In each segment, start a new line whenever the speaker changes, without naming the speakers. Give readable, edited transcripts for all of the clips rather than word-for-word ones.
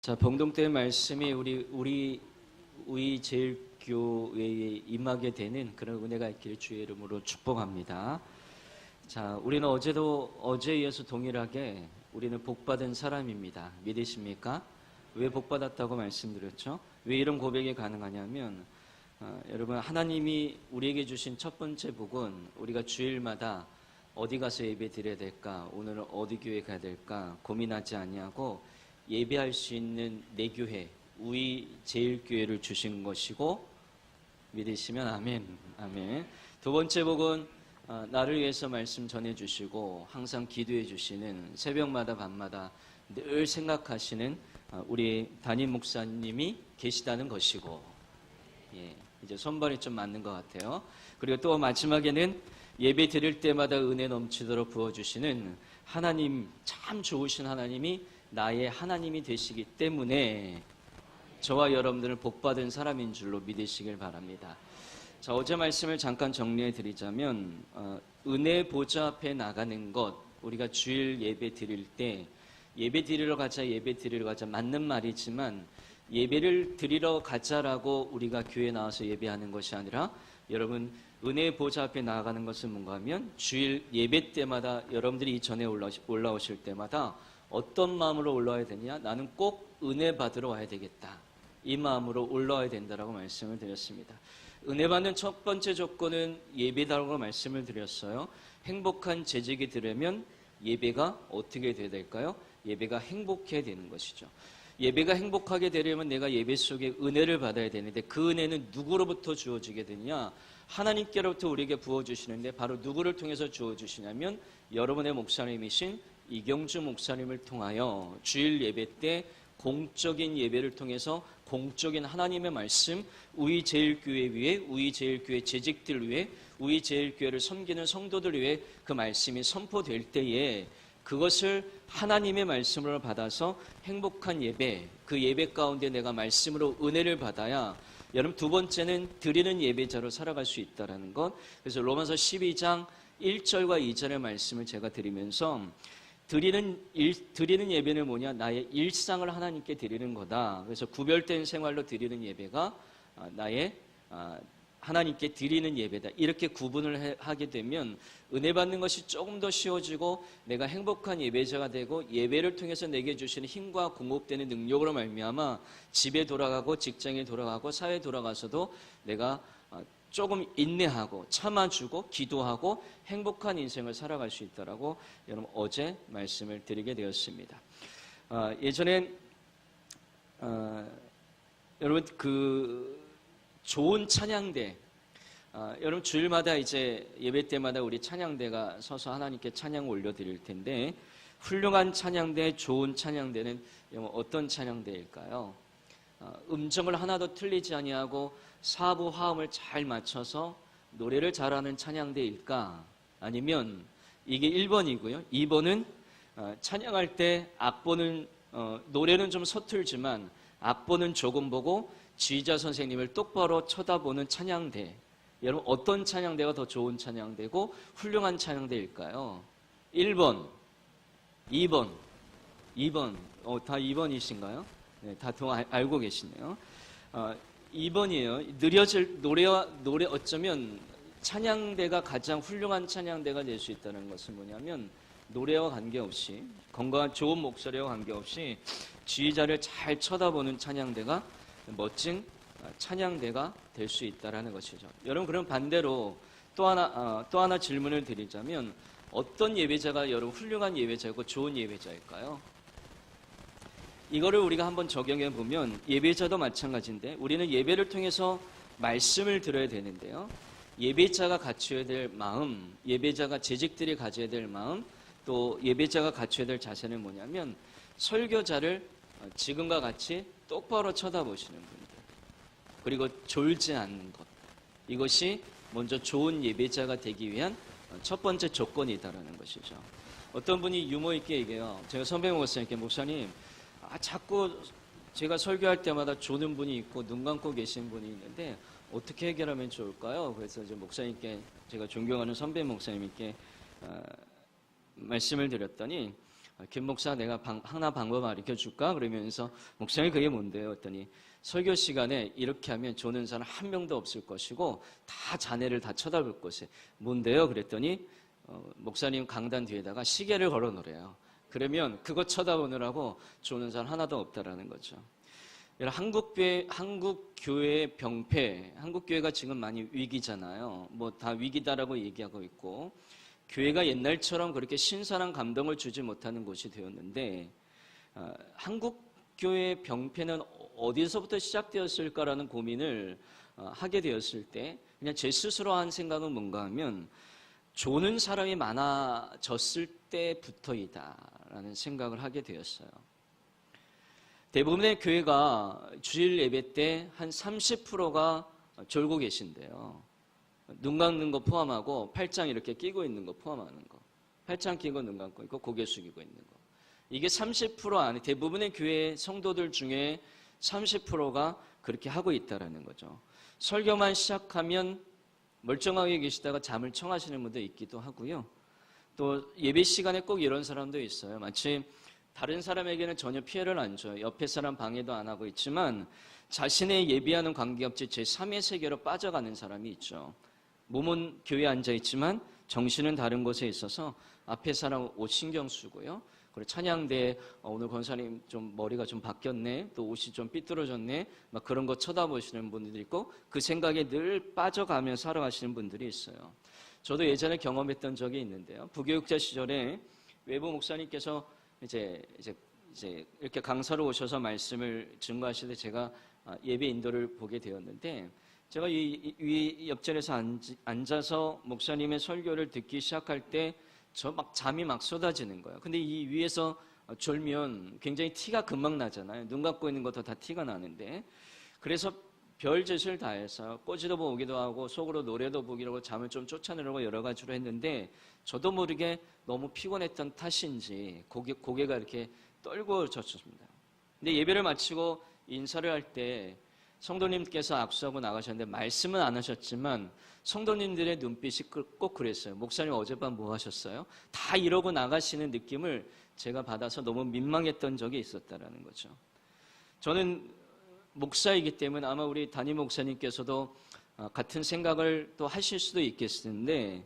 자, 봉동때 말씀이 우리 제일교회에 임하게 되는 그런 은혜가 있기를 주의 이름으로 축복합니다. 자, 우리는 어제에 이어서 동일하게 우리는 복받은 사람입니다. 믿으십니까? 왜 복받았다고 말씀드렸죠? 왜 이런 고백이 가능하냐면 여러분, 하나님이 우리에게 주신 첫 번째 복은 우리가 주일마다 어디 가서 예배 드려야 될까, 오늘은 어디 교회 가야 될까 고민하지 아니하고 예배할 수 있는 내 교회, 우리 제일교회를 주신 것이고, 믿으시면 아멘. 아멘. 두 번째 복은 나를 위해서 말씀 전해주시고 항상 기도해 주시는, 새벽마다 밤마다 늘 생각하시는 우리 담임 목사님이 계시다는 것이고, 이제 손발이 좀 맞는 것 같아요. 그리고 또 마지막에는 예배 드릴 때마다 은혜 넘치도록 부어주시는 하나님, 참 좋으신 하나님이 나의 하나님이 되시기 때문에 저와 여러분들은 복받은 사람인 줄로 믿으시길 바랍니다. 자, 어제 말씀을 잠깐 정리해 드리자면 은혜 보좌 앞에 나가는 것, 우리가 주일 예배 드릴 때 예배 드리러 가자 맞는 말이지만, 예배를 드리러 가자라고 우리가 교회에 나와서 예배하는 것이 아니라, 여러분, 은혜 보좌 앞에 나아가는 것은 뭔가 하면 주일 예배 때마다 여러분들이 이 전에 올라오실 때마다 어떤 마음으로 올라와야 되냐? 나는 꼭 은혜 받으러 와야 되겠다, 이 마음으로 올라와야 된다라고 말씀을 드렸습니다. 은혜 받는 첫 번째 조건은 예배다라고 말씀을 드렸어요. 행복한 재직이 되려면 예배가 어떻게 돼야 될까요? 예배가 행복해야 되는 것이죠. 예배가 행복하게 되려면 내가 예배 속에 은혜를 받아야 되는데, 그 은혜는 누구로부터 주어지게 되느냐? 하나님께로부터 우리에게 부어주시는데, 바로 누구를 통해서 주어주시냐면 여러분의 목사님이신 이경주 목사님을 통하여 주일 예배 때 공적인 예배를 통해서 공적인 하나님의 말씀, 우리 제일교회 위에, 우리 제일교회 재직들 위에, 우리 제일교회를 섬기는 성도들 위에 그 말씀이 선포될 때에 그것을 하나님의 말씀으로 받아서 행복한 예배, 그 예배 가운데 내가 말씀으로 은혜를 받아야, 여러분, 두 번째는 드리는 예배자로 살아갈 수 있다는 것. 그래서 로마서 12장 1절과 2절의 말씀을 제가 드리면서, 드리는 예배는 뭐냐? 나의 일상을 하나님께 드리는 거다. 그래서 구별된 생활로 드리는 예배가 나의 하나님께 드리는 예배다, 이렇게 구분을 하게 되면 은혜 받는 것이 조금 더 쉬워지고, 내가 행복한 예배자가 되고, 예배를 통해서 내게 주시는 힘과 공급되는 능력으로 말미암아 집에 돌아가고 직장에 돌아가고 사회에 돌아가서도 내가 조금 인내하고 참아주고 기도하고 행복한 인생을 살아갈 수 있다라고 여러분 어제 말씀을 드리게 되었습니다. 예전에 여러분 좋은 찬양대, 여러분 주일마다 이제 예배 때마다 우리 찬양대가 서서 하나님께 찬양을 올려드릴 텐데, 훌륭한 찬양대, 좋은 찬양대는 어떤 찬양대일까요? 음정을 하나도 틀리지 아니하고 사부 화음을 잘 맞춰서 노래를 잘하는 찬양대일까? 아니면 이게 1번이고요. 2번은 찬양할 때 악보는 노래는 좀 서툴지만 악보는 조금 보고 지휘자 선생님을 똑바로 쳐다보는 찬양대. 여러분, 어떤 찬양대가 더 좋은 찬양대고 훌륭한 찬양대일까요? 1번, 2번, 다 2번이신가요? 네, 다 알고 계시네요. 2번이에요. 느려질 노래 어쩌면 찬양대가 가장 훌륭한 찬양대가 될 수 있다는 것은 뭐냐면, 노래와 관계없이, 건강한 좋은 목소리와 관계없이 지휘자를 잘 쳐다보는 찬양대가 멋진 찬양대가 될 수 있다는 것이죠. 여러분, 그럼 반대로 또 하나 질문을 드리자면, 어떤 예배자가 여러분 훌륭한 예배자이고 좋은 예배자일까요? 이거를 우리가 한번 적용해 보면, 예배자도 마찬가지인데 우리는 예배를 통해서 말씀을 들어야 되는데요, 예배자가 갖춰야 될 마음, 예배자가 재직들이 가져야 될 마음, 또 예배자가 갖춰야 될 자세는 뭐냐면, 설교자를 지금과 같이 똑바로 쳐다보시는 분들, 그리고 졸지 않는 것, 이것이 먼저 좋은 예배자가 되기 위한 첫 번째 조건이다라는 것이죠. 어떤 분이 유머 있게 얘기해요. 제가 선배 목사님께, 목사님, 자꾸 제가 설교할 때마다 조는 분이 있고 눈 감고 계신 분이 있는데 어떻게 해결하면 좋을까요? 그래서 이제 목사님께, 제가 존경하는 선배 목사님께 말씀을 드렸더니, 김 목사 내가 하나 방법 가르쳐 줄까? 그러면서 목사님 그게 뭔데요? 했더니 설교 시간에 이렇게 하면 조는 사람 한 명도 없을 것이고 다 자네를 다 쳐다볼 것이 뭔데요? 그랬더니 목사님 강단 뒤에다가 시계를 걸어 놓으래요. 그러면 그거 쳐다보느라고 조는 사람 하나도 없다라는 거죠. 한국 교회의 병폐, 한국 교회가 지금 많이 위기잖아요. 뭐 다 위기다라고 얘기하고 있고 교회가 옛날처럼 그렇게 신선한 감동을 주지 못하는 곳이 되었는데 한국 교회의 병폐는 어디서부터 시작되었을까라는 고민을 하게 되었을 때 그냥 제 스스로 한 생각은 뭔가 하면 조는 사람이 많아졌을 때부터이다라는 생각을 하게 되었어요. 대부분의 교회가 주일 예배 때 한 30%가 졸고 계신데요. 눈 감는 거 포함하고 팔짱 이렇게 끼고 있는 거 포함하는 거. 팔짱 끼고 눈 감고 있고 고개 숙이고 있는 거. 이게 30% 안에 대부분의 교회 성도들 중에 30%가 그렇게 하고 있다라는 거죠. 설교만 시작하면 멀쩡하게 계시다가 잠을 청하시는 분도 있기도 하고요. 또 예배 시간에 꼭 이런 사람도 있어요. 마치 다른 사람에게는 전혀 피해를 안 줘요. 옆에 사람 방해도 안 하고 있지만 자신의 예배하는 관계없이 제3의 세계로 빠져가는 사람이 있죠. 몸은 교회에 앉아 있지만 정신은 다른 곳에 있어서 앞에 사람 옷 신경 쓰고요. 그리고 찬양대에 오늘 권사님 좀 머리가 좀 바뀌었네, 또 옷이 좀 삐뚤어졌네, 막 그런 거 쳐다보시는 분들이 있고 그 생각에 늘 빠져가며 살아가시는 분들이 있어요. 저도 예전에 경험했던 적이 있는데요. 부교육자 시절에 외부 목사님께서 이제 이렇게 강사로 오셔서 말씀을 증거하실 때 제가 예배 인도를 보게 되었는데 제가 이 옆자리에서 앉아서 목사님의 설교를 듣기 시작할 때 저 막 잠이 막 쏟아지는 거예요. 근데 이 위에서 졸면 굉장히 티가 금방 나잖아요. 눈 감고 있는 것도 다 티가 나는데 그래서 별짓을 다 해서 꼬지도 보기도 하고 속으로 노래도 보기도 하고 잠을 좀 쫓아내려고 여러 가지로 했는데 저도 모르게 너무 피곤했던 탓인지 고개가 이렇게 떨궈졌습니다. 근데 예배를 마치고 인사를 할 때 성도님께서 악수하고 나가셨는데 말씀은 안 하셨지만 성도님들의 눈빛이 꼭 그랬어요. 목사님 어젯밤 뭐 하셨어요? 다 이러고 나가시는 느낌을 제가 받아서 너무 민망했던 적이 있었다라는 거죠. 저는 목사이기 때문에 아마 우리 담임 목사님께서도 같은 생각을 또 하실 수도 있겠는데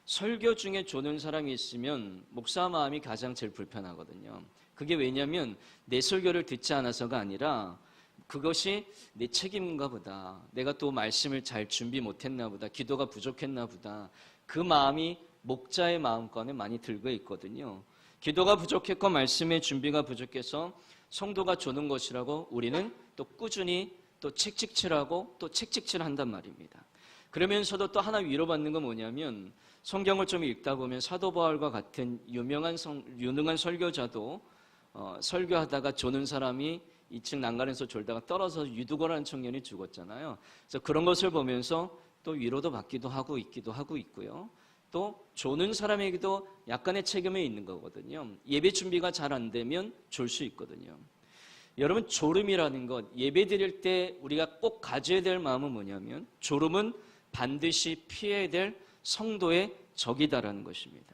설교 중에 조는 사람이 있으면 목사 마음이 가장 제일 불편하거든요. 그게 왜냐하면 내 설교를 듣지 않아서가 아니라 그것이 내 책임인가 보다. 내가 또 말씀을 잘 준비 못했나 보다. 기도가 부족했나 보다. 그 마음이 목자의 마음권에 많이 들고 있거든요. 기도가 부족했고 말씀의 준비가 부족해서 성도가 조는 것이라고 우리는 또 꾸준히 또 책찍질하고 또 책찍질한단 말입니다. 그러면서도 또 하나 위로받는 건 뭐냐면 성경을 좀 읽다 보면 사도 바울과 같은 유능한 설교자도 설교하다가 조는 사람이 2층 난간에서 졸다가 떨어져서 유두거라는 청년이 죽었잖아요. 그래서 그런 것을 보면서 또 위로도 받기도 하고 있기도 하고 있고요. 또 조는 사람에게도 약간의 책임이 있는 거거든요. 예배 준비가 잘 안 되면 졸 수 있거든요. 여러분 졸음이라는 것 예배 드릴 때 우리가 꼭 가져야 될 마음은 뭐냐면 졸음은 반드시 피해야 될 성도의 적이다라는 것입니다.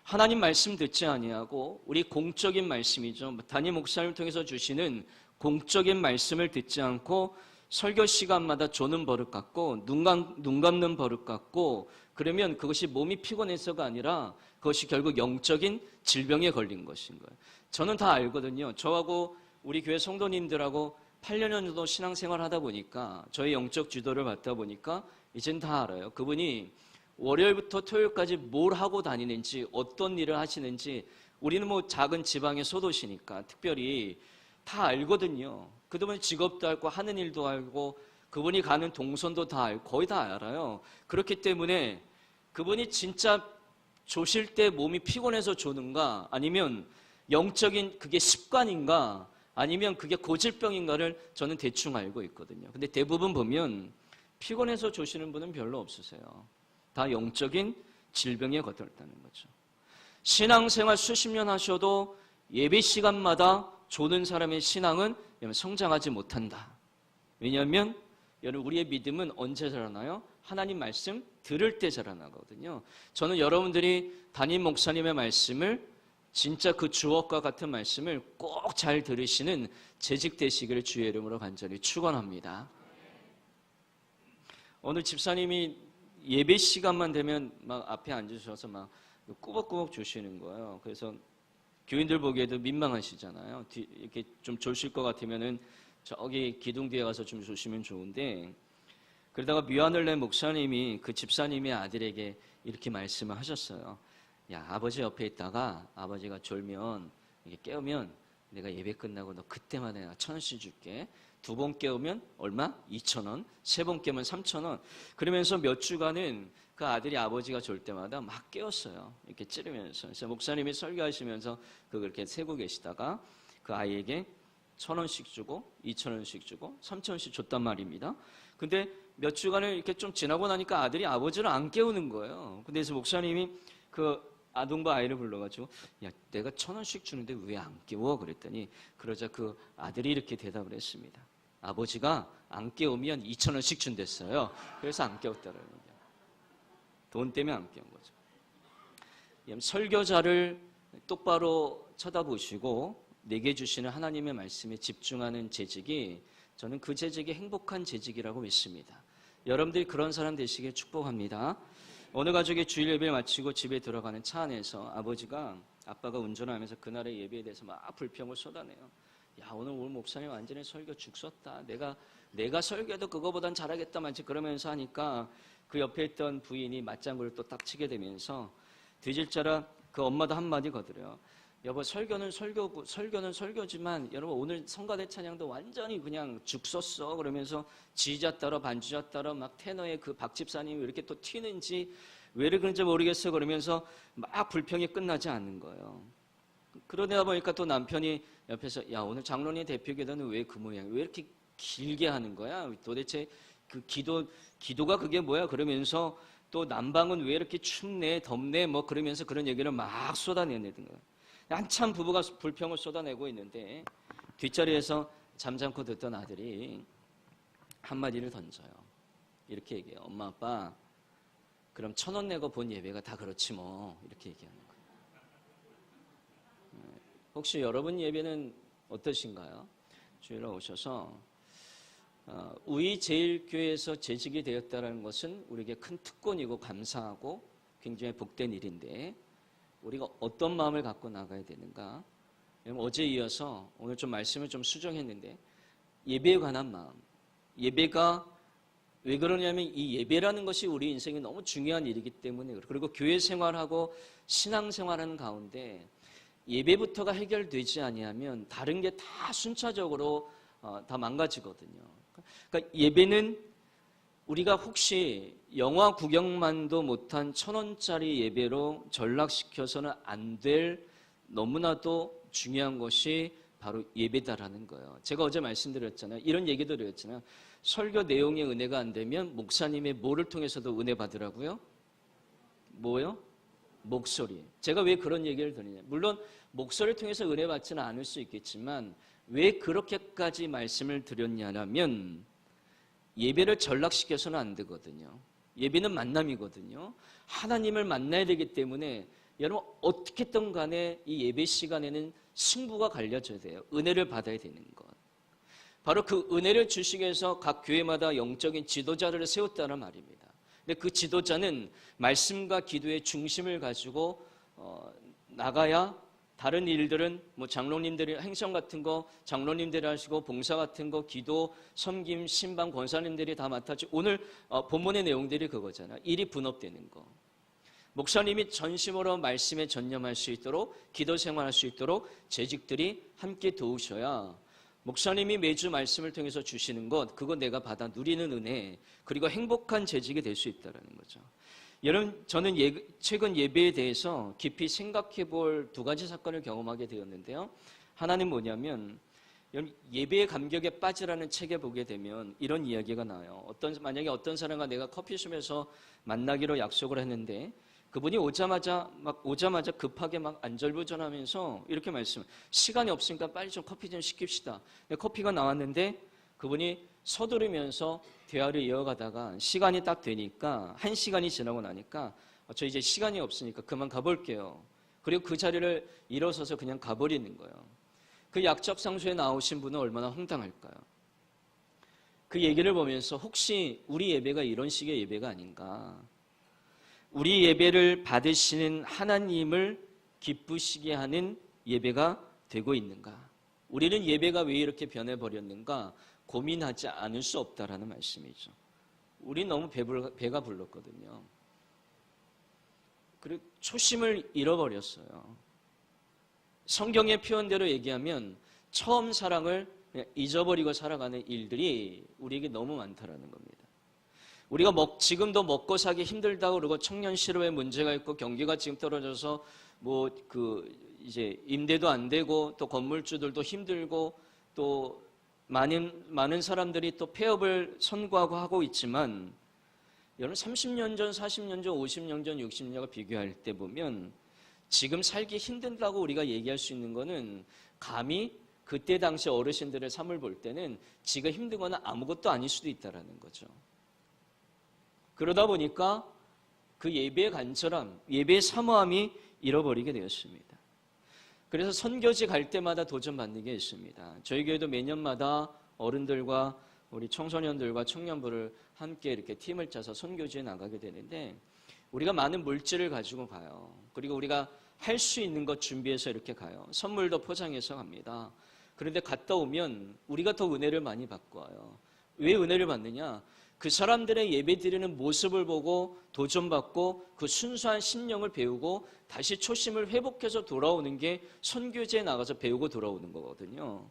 하나님 말씀 듣지 아니하고 우리 공적인 말씀이죠. 담임 목사님을 통해서 주시는 공적인 말씀을 듣지 않고 설교 시간마다 조는 버릇 같고 눈 감는 버릇 같고 그러면 그것이 몸이 피곤해서가 아니라 그것이 결국 영적인 질병에 걸린 것인 거예요. 저는 다 알거든요. 저하고 우리 교회 성도님들하고 8년 정도 신앙생활 하다 보니까 저의 영적 지도를 받다 보니까 이젠 다 알아요. 그분이 월요일부터 토요일까지 뭘 하고 다니는지 어떤 일을 하시는지 우리는 뭐 작은 지방의 소도시니까 특별히 다 알거든요. 그분은 직업도 알고 하는 일도 알고 그분이 가는 동선도 다 알고 거의 다 알아요. 그렇기 때문에 그분이 진짜 조실 때 몸이 피곤해서 조는가 아니면 영적인 그게 습관인가 아니면 그게 고질병인가를 저는 대충 알고 있거든요. 근데 대부분 보면 피곤해서 조시는 분은 별로 없으세요. 다 영적인 질병에 걸렸다는 거죠. 신앙생활 수십 년 하셔도 예배 시간마다 조는 사람의 신앙은 성장하지 못한다. 왜냐하면 여러분 우리의 믿음은 언제 자라나요? 하나님 말씀 들을 때 자라나거든요. 저는 여러분들이 담임 목사님의 말씀을 진짜 그 주옥과 같은 말씀을 꼭 잘 들으시는 재직 되시기를 주의 이름으로 간절히 축원합니다. 오늘 집사님이 예배 시간만 되면 막 앞에 앉으셔서 막 꾸벅꾸벅 주시는 거예요. 그래서 교인들 보기에도 민망하시잖아요. 이렇게 좀 졸실 것 같으면은 저기 기둥 뒤에 가서 좀 주시면 좋은데, 그러다가 뮤하늘레 목사님이 그 집사님의 아들에게 이렇게 말씀을 하셨어요. 야, 아버지 옆에 있다가 아버지가 졸면 이게 깨우면 내가 예배 끝나고 너 그때만 내가 1,000원씩 줄게. 2번 깨우면 얼마? 2,000원. 3번 깨우면 3,000원. 그러면서 몇 주간은 그 아들이 아버지가 졸 때마다 막 깨웠어요. 이렇게 찌르면서. 그래서 목사님이 설교하시면서 그렇게 세고 계시다가 그 아이에게 1,000원씩 주고 2,000원씩 주고 3,000원씩 줬단 말입니다. 근데 몇 주간을 이렇게 좀 지나고 나니까 아들이 아버지를 안 깨우는 거예요. 근데 그래서 목사님이 그 아동부 아이를 불러가지고 야, 내가 1,000원씩 주는데 왜 안 깨워? 그랬더니 그러자 그 아들이 이렇게 대답을 했습니다. 아버지가 안 깨우면 2,000원씩 준댔어요. 그래서 안 깨웠다라는 거예요. 돈 때문에 안 깨운 거죠. 설교자를 똑바로 쳐다보시고 내게 주시는 하나님의 말씀에 집중하는 재직이, 저는 그 재직이 행복한 재직이라고 믿습니다. 여러분들이 그런 사람 되시길 축복합니다. 어느 가족이 주일 예배를 마치고 집에 들어가는 차 안에서 아빠가 운전하면서 그날의 예배에 대해서 막 불평을 쏟아내요. 야, 오늘 목사님 완전히 설교 죽었다. 내가 설교도 그거보단 잘하겠다 만지 그러면서 하니까 그 옆에 있던 부인이 맞장구를 또 딱 치게 되면서 뒤질자라 그 엄마도 한마디 거들어요. 여보, 설교는 설교지만 여러분 오늘 성가대 찬양도 완전히 그냥 죽었어. 그러면서 지자 따라 반주자 따라 막 테너의 그 박 집사님이 왜 이렇게 또 튀는지 왜 그런지 모르겠어. 그러면서 막 불평이 끝나지 않는 거예요. 그러다 보니까 또 남편이 옆에서 야, 오늘 장로님 대표기도는 왜 그 모양이야? 왜 이렇게 길게 하는 거야? 도대체 그 기도가 그게 뭐야? 그러면서 또 난방은 왜 이렇게 춥네 덥네 뭐 그러면서 그런 얘기를 막 쏟아내는 거예요. 한참 부부가 불평을 쏟아내고 있는데 뒷자리에서 잠잠코 듣던 아들이 한마디를 던져요. 이렇게 얘기해요. 엄마 아빠 그럼 1,000원 내고 본 예배가 다 그렇지 뭐. 이렇게 얘기하는 거예요. 혹시 여러분 예배는 어떠신가요? 주일에 오셔서 우이제일교회에서 재직이 되었다는 것은 우리에게 큰 특권이고 감사하고 굉장히 복된 일인데 우리가 어떤 마음을 갖고 나가야 되는가? 어제 이어서 오늘 좀 말씀을 좀 수정했는데 예배에 관한 마음. 예배가 왜 그러냐면 이 예배라는 것이 우리 인생에 너무 중요한 일이기 때문에 그리고 교회 생활하고 신앙 생활하는 가운데 예배부터가 해결되지 아니하면 다른 게 다 순차적으로 다 망가지거든요. 그러니까 예배는 우리가 혹시 영화 구경만도 못한 1,000원짜리 예배로 전락시켜서는 안 될 너무나도 중요한 것이 바로 예배다라는 거예요. 제가 어제 말씀드렸잖아요. 이런 얘기도 드렸잖아요. 설교 내용의 은혜가 안 되면 목사님의 뭐를 통해서도 은혜 받으라고요? 뭐요? 목소리. 제가 왜 그런 얘기를 드리냐. 물론 목소리를 통해서 은혜 받지는 않을 수 있겠지만 왜 그렇게까지 말씀을 드렸냐면 예배를 전락시켜서는 안 되거든요. 예배는 만남이거든요. 하나님을 만나야 되기 때문에 여러분 어떻게든 간에 이 예배 시간에는 승부가 갈려져야 돼요. 은혜를 받아야 되는 것. 바로 그 은혜를 주시기 위해서 각 교회마다 영적인 지도자를 세웠다는 말입니다. 근데 그 지도자는 말씀과 기도의 중심을 가지고 나가야 다른 일들은 뭐 장로님들이 행성 같은 거 장로님들이 하시고 봉사 같은 거 기도, 섬김, 신방, 권사님들이 다 맡아주고 오늘 본문의 내용들이 그거잖아요. 일이 분업되는 거. 목사님이 전심으로 말씀에 전념할 수 있도록 기도 생활할 수 있도록 재직들이 함께 도우셔야 목사님이 매주 말씀을 통해서 주시는 것 그거 내가 받아 누리는 은혜 그리고 행복한 재직이 될 수 있다는 거죠. 여러분 저는 최근 예배에 대해서 깊이 생각해 볼 2가지 사건을 경험하게 되었는데요. 하나는 뭐냐면 예배의 감격에 빠지라는 책에 보게 되면 이런 이야기가 나와요. 만약에 어떤 사람과 내가 커피숍에서 만나기로 약속을 했는데 그분이 오자마자 급하게 막 안절부절하면서 이렇게 말씀해요. 시간이 없으니까 빨리 좀 커피 좀 시킵시다. 커피가 나왔는데 그분이 서두르면서 대화를 이어가다가 시간이 딱 되니까 1시간이 지나고 나니까 저 이제 시간이 없으니까 그만 가볼게요. 그리고 그 자리를 일어서서 그냥 가버리는 거예요. 그 약적 상소에 나오신 분은 얼마나 황당할까요? 그 얘기를 보면서 혹시 우리 예배가 이런 식의 예배가 아닌가? 우리 예배를 받으시는 하나님을 기쁘시게 하는 예배가 되고 있는가? 우리는 예배가 왜 이렇게 변해버렸는가 고민하지 않을 수 없다라는 말씀이죠. 우리 너무 배가 불렀거든요. 그리고 초심을 잃어버렸어요. 성경의 표현대로 얘기하면 처음 사랑을 그냥 잊어버리고 살아가는 일들이 우리에게 너무 많다라는 겁니다. 우리가 지금도 먹고 사기 힘들다고 그러고 청년 실업에 문제가 있고 경기가 지금 떨어져서 이제 임대도 안 되고 또 건물주들도 힘들고 또 많은 사람들이 또 폐업을 선고하고 하고 있지만 여러분 30년 전, 40년 전, 50년 전, 60년과 비교할 때 보면 지금 살기 힘들다고 우리가 얘기할 수 있는 거는 감히 그때 당시 어르신들의 삶을 볼 때는 지가 힘든 건 아무것도 아닐 수도 있다라는 거죠. 그러다 보니까 그 예배의 간절함, 예배의 사모함이 잃어버리게 되었습니다. 그래서 선교지 갈 때마다 도전받는 게 있습니다. 저희 교회도 매년마다 어른들과 우리 청소년들과 청년부를 함께 이렇게 팀을 짜서 선교지에 나가게 되는데 우리가 많은 물질을 가지고 가요. 그리고 우리가 할 수 있는 것 준비해서 이렇게 가요. 선물도 포장해서 갑니다. 그런데 갔다 오면 우리가 더 은혜를 많이 받고 와요. 왜 은혜를 받느냐? 그 사람들의 예배드리는 모습을 보고 도전받고 그 순수한 신령을 배우고 다시 초심을 회복해서 돌아오는 게 선교지에 나가서 배우고 돌아오는 거거든요.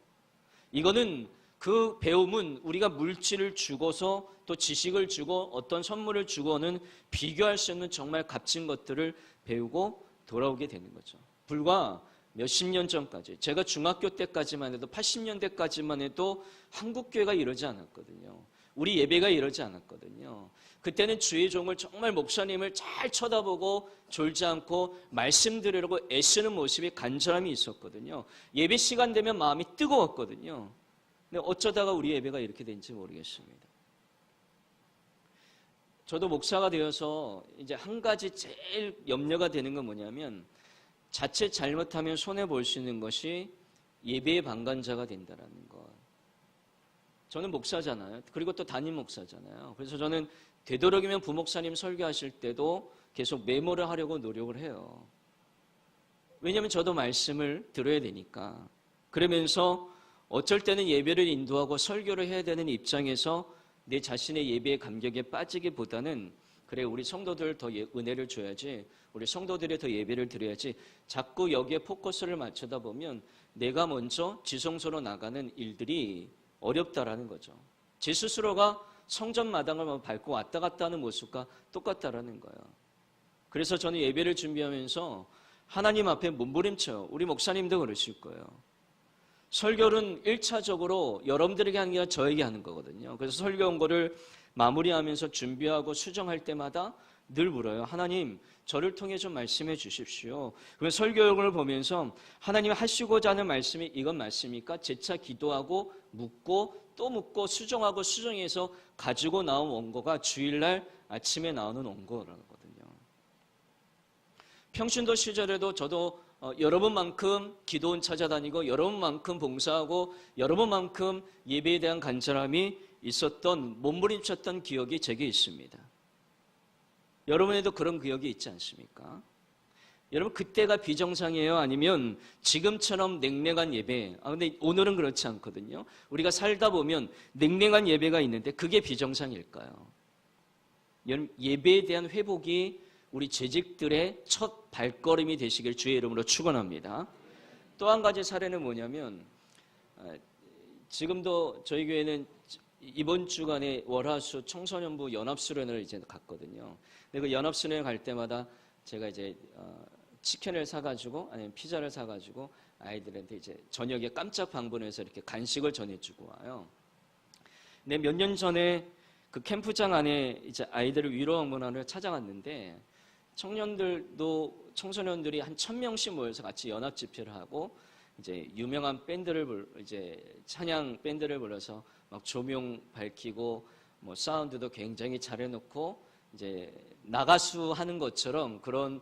이거는 그 배움은 우리가 물질을 주고서 또 지식을 주고 어떤 선물을 주고는 비교할 수 없는 정말 값진 것들을 배우고 돌아오게 되는 거죠. 불과 몇십 년 전까지, 제가 중학교 때까지만 해도 80년대까지만 해도 한국교회가 이러지 않았거든요. 우리 예배가 이러지 않았거든요. 그때는 주의 종을 정말 목사님을 잘 쳐다보고 졸지 않고 말씀 드리려고 애쓰는 모습이 간절함이 있었거든요. 예배 시간 되면 마음이 뜨거웠거든요. 근데 어쩌다가 우리 예배가 이렇게 된지 모르겠습니다. 저도 목사가 되어서 이제 한 가지 제일 염려가 되는 건 뭐냐면 자칫 잘못하면 손해볼 수 있는 것이 예배의 방관자가 된다는 것. 저는 목사잖아요. 그리고 또 담임 목사잖아요. 그래서 저는 되도록이면 부목사님 설교하실 때도 계속 메모를 하려고 노력을 해요. 왜냐하면 저도 말씀을 들어야 되니까. 그러면서 어쩔 때는 예배를 인도하고 설교를 해야 되는 입장에서 내 자신의 예배의 감격에 빠지기보다는 그래 우리 성도들 더 은혜를 줘야지, 우리 성도들이 더 예배를 드려야지 자꾸 여기에 포커스를 맞추다 보면 내가 먼저 지성소로 나가는 일들이 어렵다라는 거죠. 제 스스로가 성전 마당을 밟고 왔다 갔다 하는 모습과 똑같다라는 거예요. 그래서 저는 예배를 준비하면서 하나님 앞에 몸부림쳐요. 우리 목사님도 그러실 거예요. 설교는 1차적으로 여러분들에게 하는 게 아니라 저에게 하는 거거든요. 그래서 설교 온 거를 마무리하면서 준비하고 수정할 때마다 늘 물어요. 하나님, 저를 통해 좀 말씀해 주십시오. 그래서 설교용을 보면서 하나님 하시고자 하는 말씀이 이건 맞습니까? 재차 기도하고 묻고 또 묻고 수정하고 수정해서 가지고 나온 원고가 주일날 아침에 나오는 원고라는 거거든요. 평신도 시절에도 저도 여러분만큼 기도원 찾아다니고 여러분만큼 봉사하고 여러분만큼 예배에 대한 간절함이 있었던 몸부림쳤던 기억이 제게 있습니다. 여러분에도 그런 기억이 있지 않습니까? 여러분 그때가 비정상이에요? 아니면 지금처럼 냉랭한 예배? 근데 오늘은 그렇지 않거든요. 우리가 살다 보면 냉랭한 예배가 있는데 그게 비정상일까요? 여러분 예배에 대한 회복이 우리 재직들의 첫 발걸음이 되시길 주의 이름으로 축원합니다. 또 한 가지 사례는 뭐냐면 지금도 저희 교회는 이번 주간에 월화수 청소년부 연합수련을 이제 갔거든요. 근데 그 연합수련을 갈 때마다 제가 이제 치킨을 사가지고 아니면 피자를 사가지고 아이들한테 이제 저녁에 깜짝 방문해서 이렇게 간식을 전해주고 와요. 근데 몇 년 전에 그 캠프장 안에 이제 아이들을 위로 방문하러 찾아갔는데 청소년들이 한 1000명씩 모여서 같이 연합 집회를 하고 이제 유명한 밴드를 이제 찬양 밴드를 불러서 막 조명 밝히고 뭐 사운드도 굉장히 잘 해놓고 이제 나가수 하는 것처럼 그런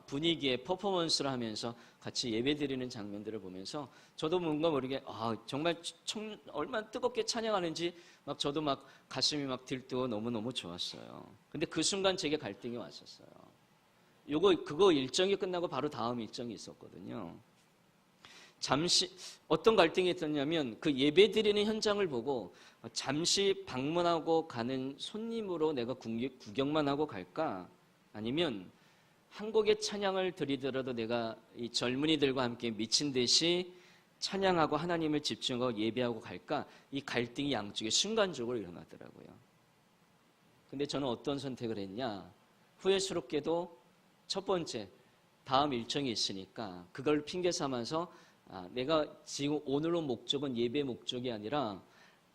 분위기에 퍼포먼스를 하면서 같이 예배드리는 장면들을 보면서 저도 뭔가 모르게 정말 얼마나 뜨겁게 찬양하는지 막 저도 막 가슴이 막 들뜨고 너무너무 좋았어요. 근데 그 순간 제게 갈등이 왔었어요. 그거 일정이 끝나고 바로 다음 일정이 있었거든요. 잠시 어떤 갈등이 있었냐면 그 예배드리는 현장을 보고 잠시 방문하고 가는 손님으로 내가 구경만 하고 갈까? 아니면 한 곡의 찬양을 드리더라도 내가 이 젊은이들과 함께 미친 듯이 찬양하고 하나님을 집중하고 예배하고 갈까? 이 갈등이 양쪽에 순간적으로 일어나더라고요. 근데 저는 어떤 선택을 했냐? 후회스럽게도 첫 번째, 다음 일정이 있으니까 그걸 핑계 삼아서 내가 지금 오늘의 목적은 예배 목적이 아니라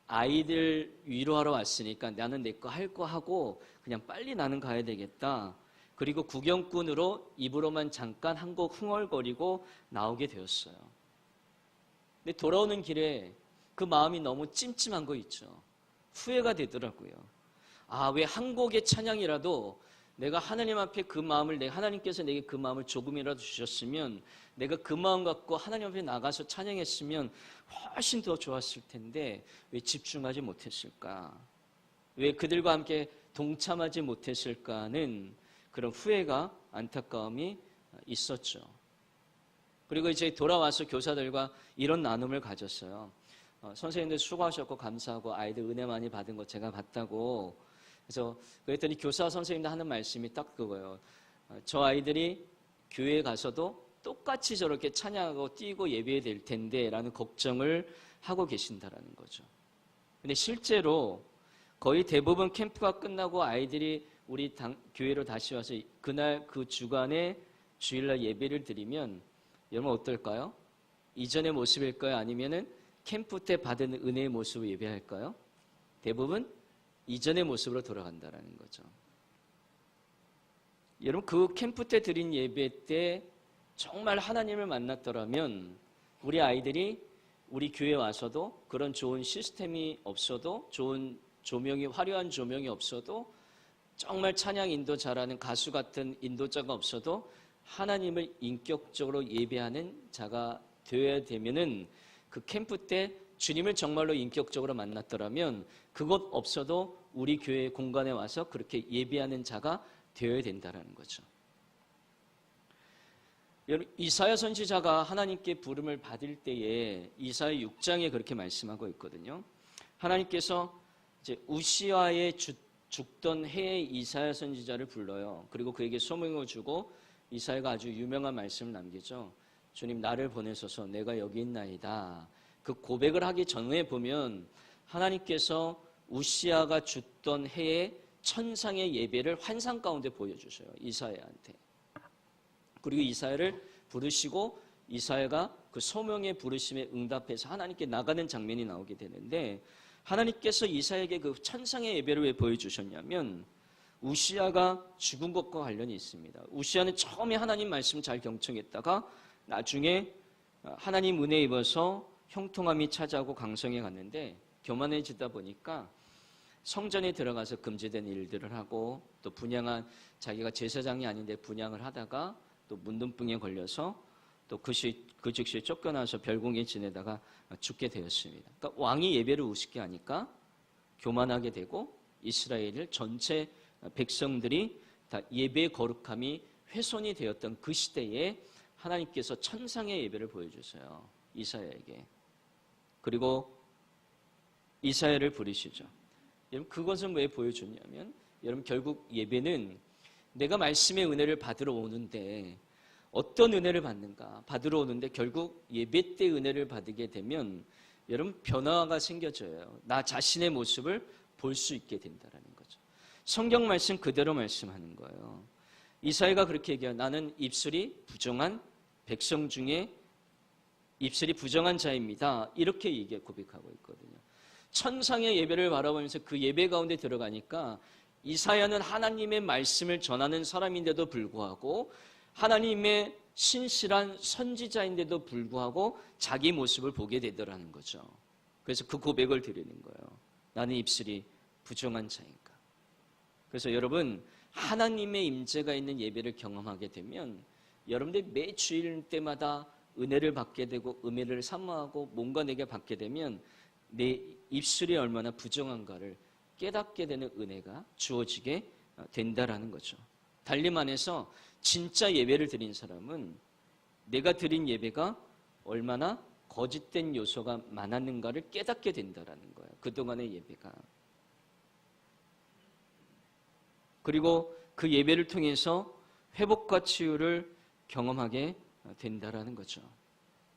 아이들 위로하러 왔으니까 나는 내 거 할 거 하고 그냥 빨리 나는 가야 되겠다. 그리고 구경꾼으로 입으로만 잠깐 한 곡 흥얼거리고 나오게 되었어요. 근데 돌아오는 길에 그 마음이 너무 찜찜한 거 있죠. 후회가 되더라고요. 왜 한 곡의 찬양이라도 내가 하나님 앞에 그 마음을, 하나님께서 내게 그 마음을 조금이라도 주셨으면 내가 그 마음 갖고 하나님 앞에 나가서 찬양했으면 훨씬 더 좋았을 텐데 왜 집중하지 못했을까? 왜 그들과 함께 동참하지 못했을까는 그런 후회가, 안타까움이 있었죠. 그리고 이제 돌아와서 교사들과 이런 나눔을 가졌어요. 선생님들 수고하셨고 감사하고 아이들 은혜 많이 받은 거 제가 봤다고. 그래서 그랬더니 교사 선생님들 하는 말씀이 딱 그거예요. 저 아이들이 교회에 가서도 똑같이 저렇게 찬양하고 뛰고 예배해야 될 텐데 라는 걱정을 하고 계신다라는 거죠. 근데 실제로 거의 대부분 캠프가 끝나고 아이들이 우리 교회로 다시 와서 그날 그 주간에 주일날 예배를 드리면 여러분 어떨까요? 이전의 모습일까요? 아니면은 캠프 때 받은 은혜의 모습으로 예배할까요? 대부분 이전의 모습으로 돌아간다는 거죠. 여러분 그 캠프 때 드린 예배 때 정말 하나님을 만났더라면 우리 아이들이 우리 교회에 와서도 그런 좋은 시스템이 없어도 좋은 조명이 화려한 조명이 없어도 정말 찬양 인도 잘하는 가수 같은 인도자가 없어도 하나님을 인격적으로 예배하는 자가 되어야 되면은 그 캠프 때 주님을 정말로 인격적으로 만났더라면 그것 없어도 우리 교회 공간에 와서 그렇게 예배하는 자가 되어야 된다는 거죠. 여러분 이사야 선지자가 하나님께 부름을 받을 때에 이사야 6장에 그렇게 말씀하고 있거든요. 하나님께서 이제 우시아의 죽던 해에 이사야 선지자를 불러요. 그리고 그에게 소명을 주고 이사야가 아주 유명한 말씀을 남기죠. 주님 나를 보내소서 내가 여기 있나이다. 그 고백을 하기 전에 보면 하나님께서 우시아가 죽던 해에 천상의 예배를 환상 가운데 보여주셔요. 이사야한테. 그리고 이사야를 부르시고 이사야가 그 소명의 부르심에 응답해서 하나님께 나가는 장면이 나오게 되는데 하나님께서 이사야에게 그 천상의 예배를 왜 보여주셨냐면 우시아가 죽은 것과 관련이 있습니다. 우시아는 처음에 하나님 말씀 잘 경청했다가 나중에 하나님 은혜 입어서 형통함이 찾아오고 강성에 갔는데 교만해지다 보니까 성전에 들어가서 금지된 일들을 하고 또 분향한 자기가 제사장이 아닌데 분향을 하다가 또 문둥병에 걸려서 또 그 즉시 쫓겨나서 별궁에 지내다가 죽게 되었습니다. 그러니까 왕이 예배를 우습게 하니까 교만하게 되고 이스라엘 전체 백성들이 다 예배의 거룩함이 훼손이 되었던 그 시대에 하나님께서 천상의 예배를 보여주세요. 이사야에게. 그리고 이사야를 부르시죠. 여러분 그것은 왜 보여줬냐면 여러분 결국 예배는 내가 말씀의 은혜를 받으러 오는데 어떤 은혜를 받는가? 받으러 오는데 결국 예배 때 은혜를 받게 되면 여러분 변화가 생겨져요. 나 자신의 모습을 볼 수 있게 된다는 거죠. 성경 말씀 그대로 말씀하는 거예요. 이사야가 그렇게 얘기해요. 나는 입술이 부정한 백성 중에 입술이 부정한 자입니다. 이렇게 고백하고 있거든요. 천상의 예배를 바라보면서 그 예배 가운데 들어가니까 이사야는 하나님의 말씀을 전하는 사람인데도 불구하고 하나님의 신실한 선지자인데도 불구하고 자기 모습을 보게 되더라는 거죠. 그래서 그 고백을 드리는 거예요. 나는 입술이 부정한 자인가. 그래서 여러분 하나님의 임재가 있는 예배를 경험하게 되면 여러분들이 매 주일 때마다 은혜를 받게 되고 은혜를 사모하고 뭔가 내게 받게 되면 내 입술이 얼마나 부정한가를 깨닫게 되는 은혜가 주어지게 된다라는 거죠. 달리 말해서 진짜 예배를 드린 사람은 내가 드린 예배가 얼마나 거짓된 요소가 많았는가를 깨닫게 된다라는 거예요. 그동안의 예배가. 그리고 그 예배를 통해서 회복과 치유를 경험하게 된다라는 거죠.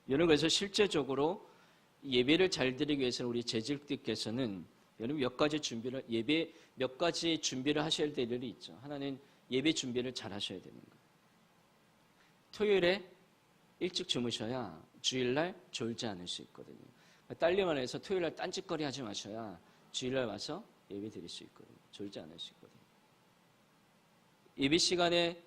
여러분, 그래서 실제적으로 예배를 잘 드리기 위해서는 우리 재직들께서는 여러분 예배 몇 가지 준비를 하셔야 될 일이 있죠. 하나는 예배 준비를 잘 하셔야 되는 거예요. 토요일에 일찍 주무셔야 주일날 졸지 않을 수 있거든요. 딸리 말해서 토요일날 딴짓거리 하지 마셔야 주일날 와서 예배 드릴 수 있거든요. 졸지 않을 수 있거든요. 예배 시간에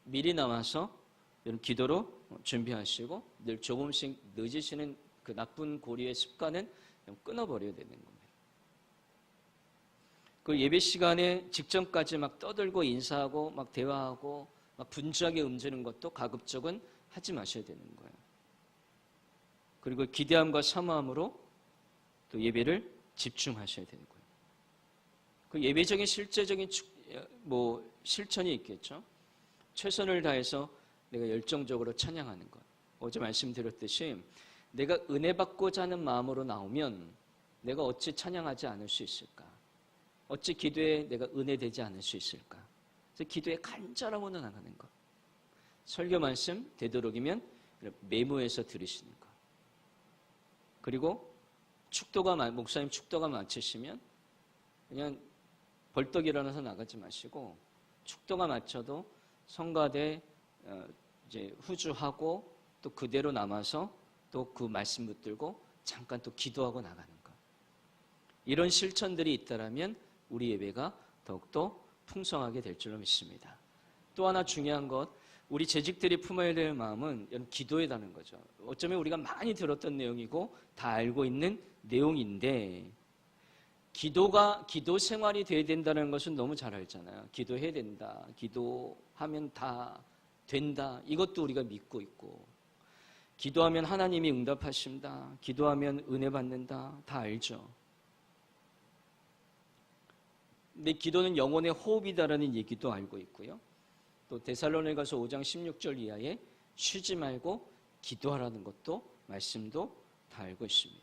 미리 나와서 여러분 기도로 준비하시고 늘 조금씩 늦으시는 그 나쁜 고리의 습관은 끊어버려야 되는 겁니다. 그 예배 시간에 직전까지 막 떠들고 인사하고 막 대화하고 막 분주하게 움직이는 것도 가급적은 하지 마셔야 되는 거예요. 그리고 기대함과 사모함으로 또 예배를 집중하셔야 되는 거예요. 그 예배적인 실제적인 실천이 있겠죠. 최선을 다해서 내가 열정적으로 찬양하는 것. 어제 말씀드렸듯이 내가 은혜 받고자 하는 마음으로 나오면 내가 어찌 찬양하지 않을 수 있을까? 어찌 기도에 내가 은혜되지 않을 수 있을까? 그래서 기도에 간절함으로 나가는 것. 설교 말씀 되도록이면 메모해서 들으시는 것. 그리고 목사님 축도가 마치시면 그냥 벌떡 일어나서 나가지 마시고 축도가 마쳐도 성가대 이제 후주하고 또 그대로 남아서 또 그 말씀 붙들고 잠깐 또 기도하고 나가는 것. 이런 실천들이 있다라면 우리 예배가 더욱더 풍성하게 될 줄로 믿습니다. 또 하나 중요한 것, 우리 재직들이 품어야 될 마음은 기도에다는 거죠. 어쩌면 우리가 많이 들었던 내용이고 다 알고 있는 내용인데 기도 생활이 돼야 된다는 것은 너무 잘 알잖아요. 기도해야 된다. 기도하면 다 된다. 이것도 우리가 믿고 있고 기도하면 하나님이 응답하신다. 기도하면 은혜 받는다. 다 알죠. 근데 기도는 영혼의 호흡이다라는 얘기도 알고 있고요. 또 데살로니가서 5장 16절 이하에 쉬지 말고 기도하라는 것도 말씀도 다 알고 있습니다.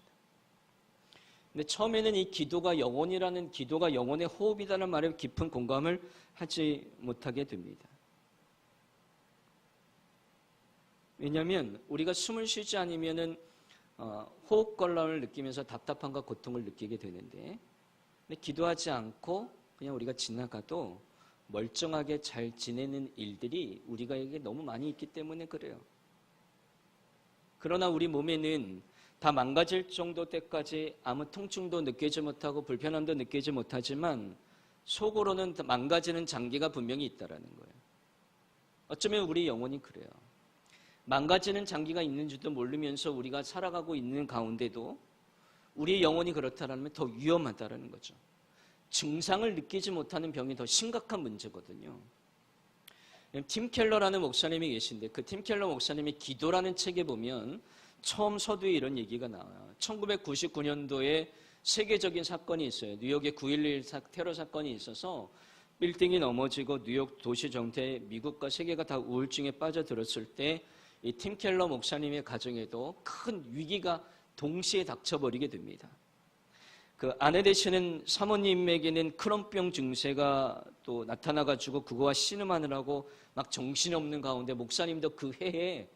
근데 처음에는 이 기도가 영혼의 호흡이라는 말에 깊은 공감을 하지 못하게 됩니다. 왜냐하면 우리가 숨을 쉬지 않으면은 호흡곤란을 느끼면서 답답함과 고통을 느끼게 되는데, 근데 기도하지 않고 그냥 우리가 지나가도 멀쩡하게 잘 지내는 일들이 우리가에게 너무 많이 있기 때문에 그래요. 그러나 우리 몸에는 다 망가질 정도 때까지 아무 통증도 느끼지 못하고 불편함도 느끼지 못하지만 속으로는 망가지는 장기가 분명히 있다라는 거예요. 어쩌면 우리 영혼이 그래요. 망가지는 장기가 있는지도 모르면서 우리가 살아가고 있는 가운데도 우리의 영혼이 그렇다면 더 위험하다는 거죠. 증상을 느끼지 못하는 병이 더 심각한 문제거든요. 팀 켈러라는 목사님이 계신데 그 팀 켈러 목사님의 기도라는 책에 보면 처음 서두에 이런 얘기가 나와요. 1999년도에 세계적인 사건이 있어요. 뉴욕의 9.11 테러 사건이 있어서 빌딩이 넘어지고 뉴욕 도시 전체에 미국과 세계가 다 우울증에 빠져들었을 때 이 팀 켈러 목사님의 가정에도 큰 위기가 동시에 닥쳐버리게 됩니다. 그 아내 되시는 사모님에게는 크론병 증세가 또 나타나가지고 그거와 씨름하느라고 막 정신없는 가운데 목사님도 그 해에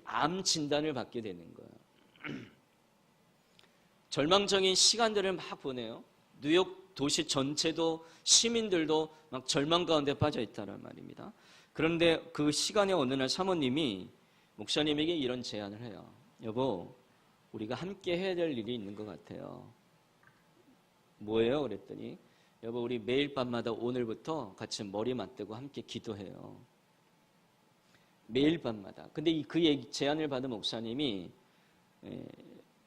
암 진단을 받게 되는 거예요. 절망적인 시간들을 막 보내요. 뉴욕 도시 전체도 시민들도 막 절망 가운데 빠져 있다는 말입니다. 그런데 그 시간에 어느 날 사모님이 목사님에게 이런 제안을 해요. 여보, 우리가 함께 해야 될 일이 있는 것 같아요. 뭐예요? 그랬더니 여보, 우리 매일 밤마다 오늘부터 같이 머리 맞대고 함께 기도해요. 매일 밤마다. 근데 그 제안을 받은 목사님이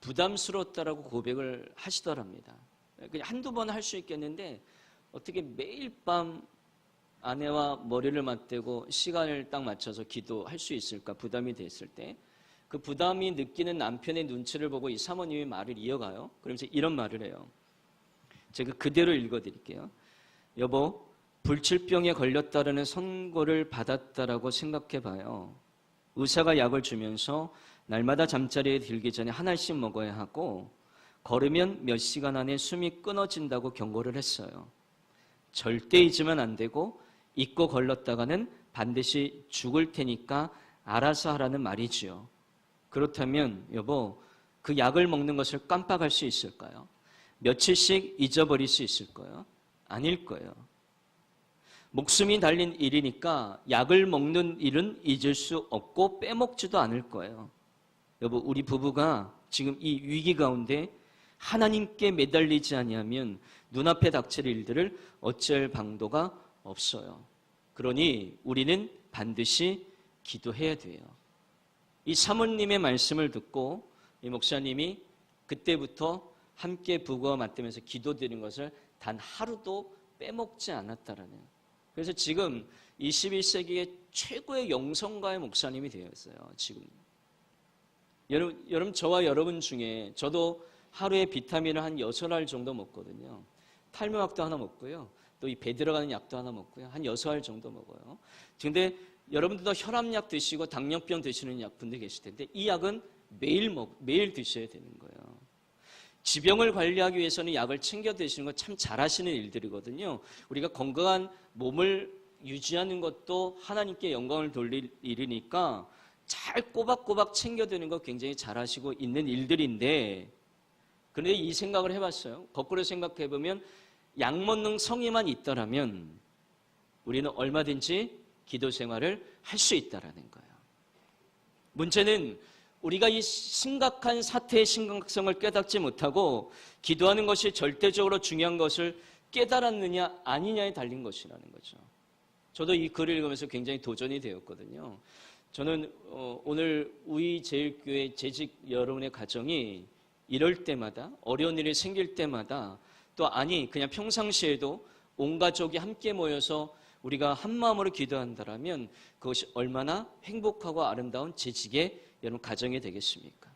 부담스러웠다라고 고백을 하시더랍니다. 그냥 한두 번 할 수 있겠는데 어떻게 매일 밤 아내와 머리를 맞대고 시간을 딱 맞춰서 기도할 수 있을까? 부담이 됐을 때. 그 부담이 느끼는 남편의 눈치를 보고 이 사모님이 말을 이어가요. 그러면서 이런 말을 해요. 제가 그대로 읽어드릴게요. 여보, 불치병에 걸렸다라는 선고를 받았다라고 생각해봐요. 의사가 약을 주면서 날마다 잠자리에 들기 전에 하나씩 먹어야 하고 걸으면 몇 시간 안에 숨이 끊어진다고 경고를 했어요. 절대 잊으면 안 되고 잊고 걸렀다가는 반드시 죽을 테니까 알아서 하라는 말이지요. 그렇다면 여보, 그 약을 먹는 것을 깜빡할 수 있을까요? 며칠씩 잊어버릴 수 있을까요? 아닐 거예요. 목숨이 달린 일이니까 약을 먹는 일은 잊을 수 없고 빼먹지도 않을 거예요. 여보, 우리 부부가 지금 이 위기 가운데 하나님께 매달리지 아니하면 눈앞에 닥칠 일들을 어찌할 방도가 없어요. 그러니 우리는 반드시 기도해야 돼요. 이 사모님의 말씀을 듣고 이 목사님이 그때부터 함께 부부와 맞대면서 기도드린 것을 단 하루도 빼먹지 않았다라는. 그래서 지금 21세기의 최고의 영성가의 목사님이 되었어요. 지금. 여러분 저와 여러분 중에 저도 하루에 비타민을 한 6알 정도 먹거든요. 탈모약도 하나 먹고요. 또 이 배 들어가는 약도 하나 먹고요. 한 6알 정도 먹어요. 근데 여러분들도 혈압약 드시고 당뇨병 드시는 약분들 계실 텐데 이 약은 매일 드셔야 되는 거예요. 지병을 관리하기 위해서는 약을 챙겨 드시는 거 참 잘하시는 일들이거든요. 우리가 건강한 몸을 유지하는 것도 하나님께 영광을 돌릴 일이니까 잘 꼬박꼬박 챙겨 드는 거 굉장히 잘하시고 있는 일들인데 그런데 이 생각을 해봤어요. 거꾸로 생각해보면 약 먹는 성의만 있더라면 우리는 얼마든지 기도 생활을 할 수 있다라는 거예요. 문제는 우리가 이 심각한 사태의 심각성을 깨닫지 못하고 기도하는 것이 절대적으로 중요한 것을 깨달았느냐 아니냐에 달린 것이라는 거죠. 저도 이 글을 읽으면서 굉장히 도전이 되었거든요. 저는 오늘 우이제일교회 재직 여러분의 가정이 이럴 때마다 어려운 일이 생길 때마다 또 아니 그냥 평상시에도 온 가족이 함께 모여서 우리가 한 마음으로 기도한다면 그것이 얼마나 행복하고 아름다운 재직의 여러분 가정이 되겠습니까?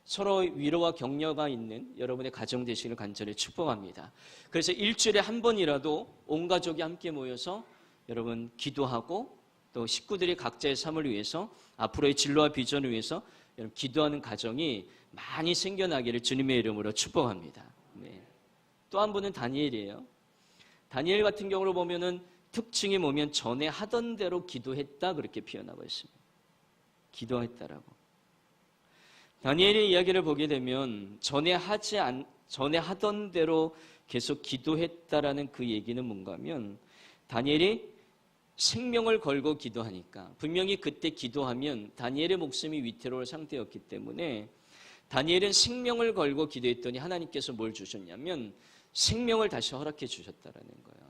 서로 위로와 격려가 있는 여러분의 가정 되시기를 간절히 축복합니다. 그래서 일주일에 한 번이라도 온 가족이 함께 모여서 여러분 기도하고 또 식구들이 각자의 삶을 위해서 앞으로의 진로와 비전을 위해서 여러분 기도하는 가정이 많이 생겨나기를 주님의 이름으로 축복합니다. 네. 또 한 분은 다니엘이에요. 다니엘 같은 경우로 보면은 특징이 뭐면 전에 하던 대로 기도했다 그렇게 표현하고 있습니다. 기도했다라고. 다니엘의 이야기를 보게 되면 전에 하던 대로 계속 기도했다라는 그 얘기는 뭔가 하면 다니엘이 생명을 걸고 기도하니까 분명히 그때 기도하면 다니엘의 목숨이 위태로울 상태였기 때문에 다니엘은 생명을 걸고 기도했더니 하나님께서 뭘 주셨냐면 생명을 다시 허락해 주셨다라는 거예요.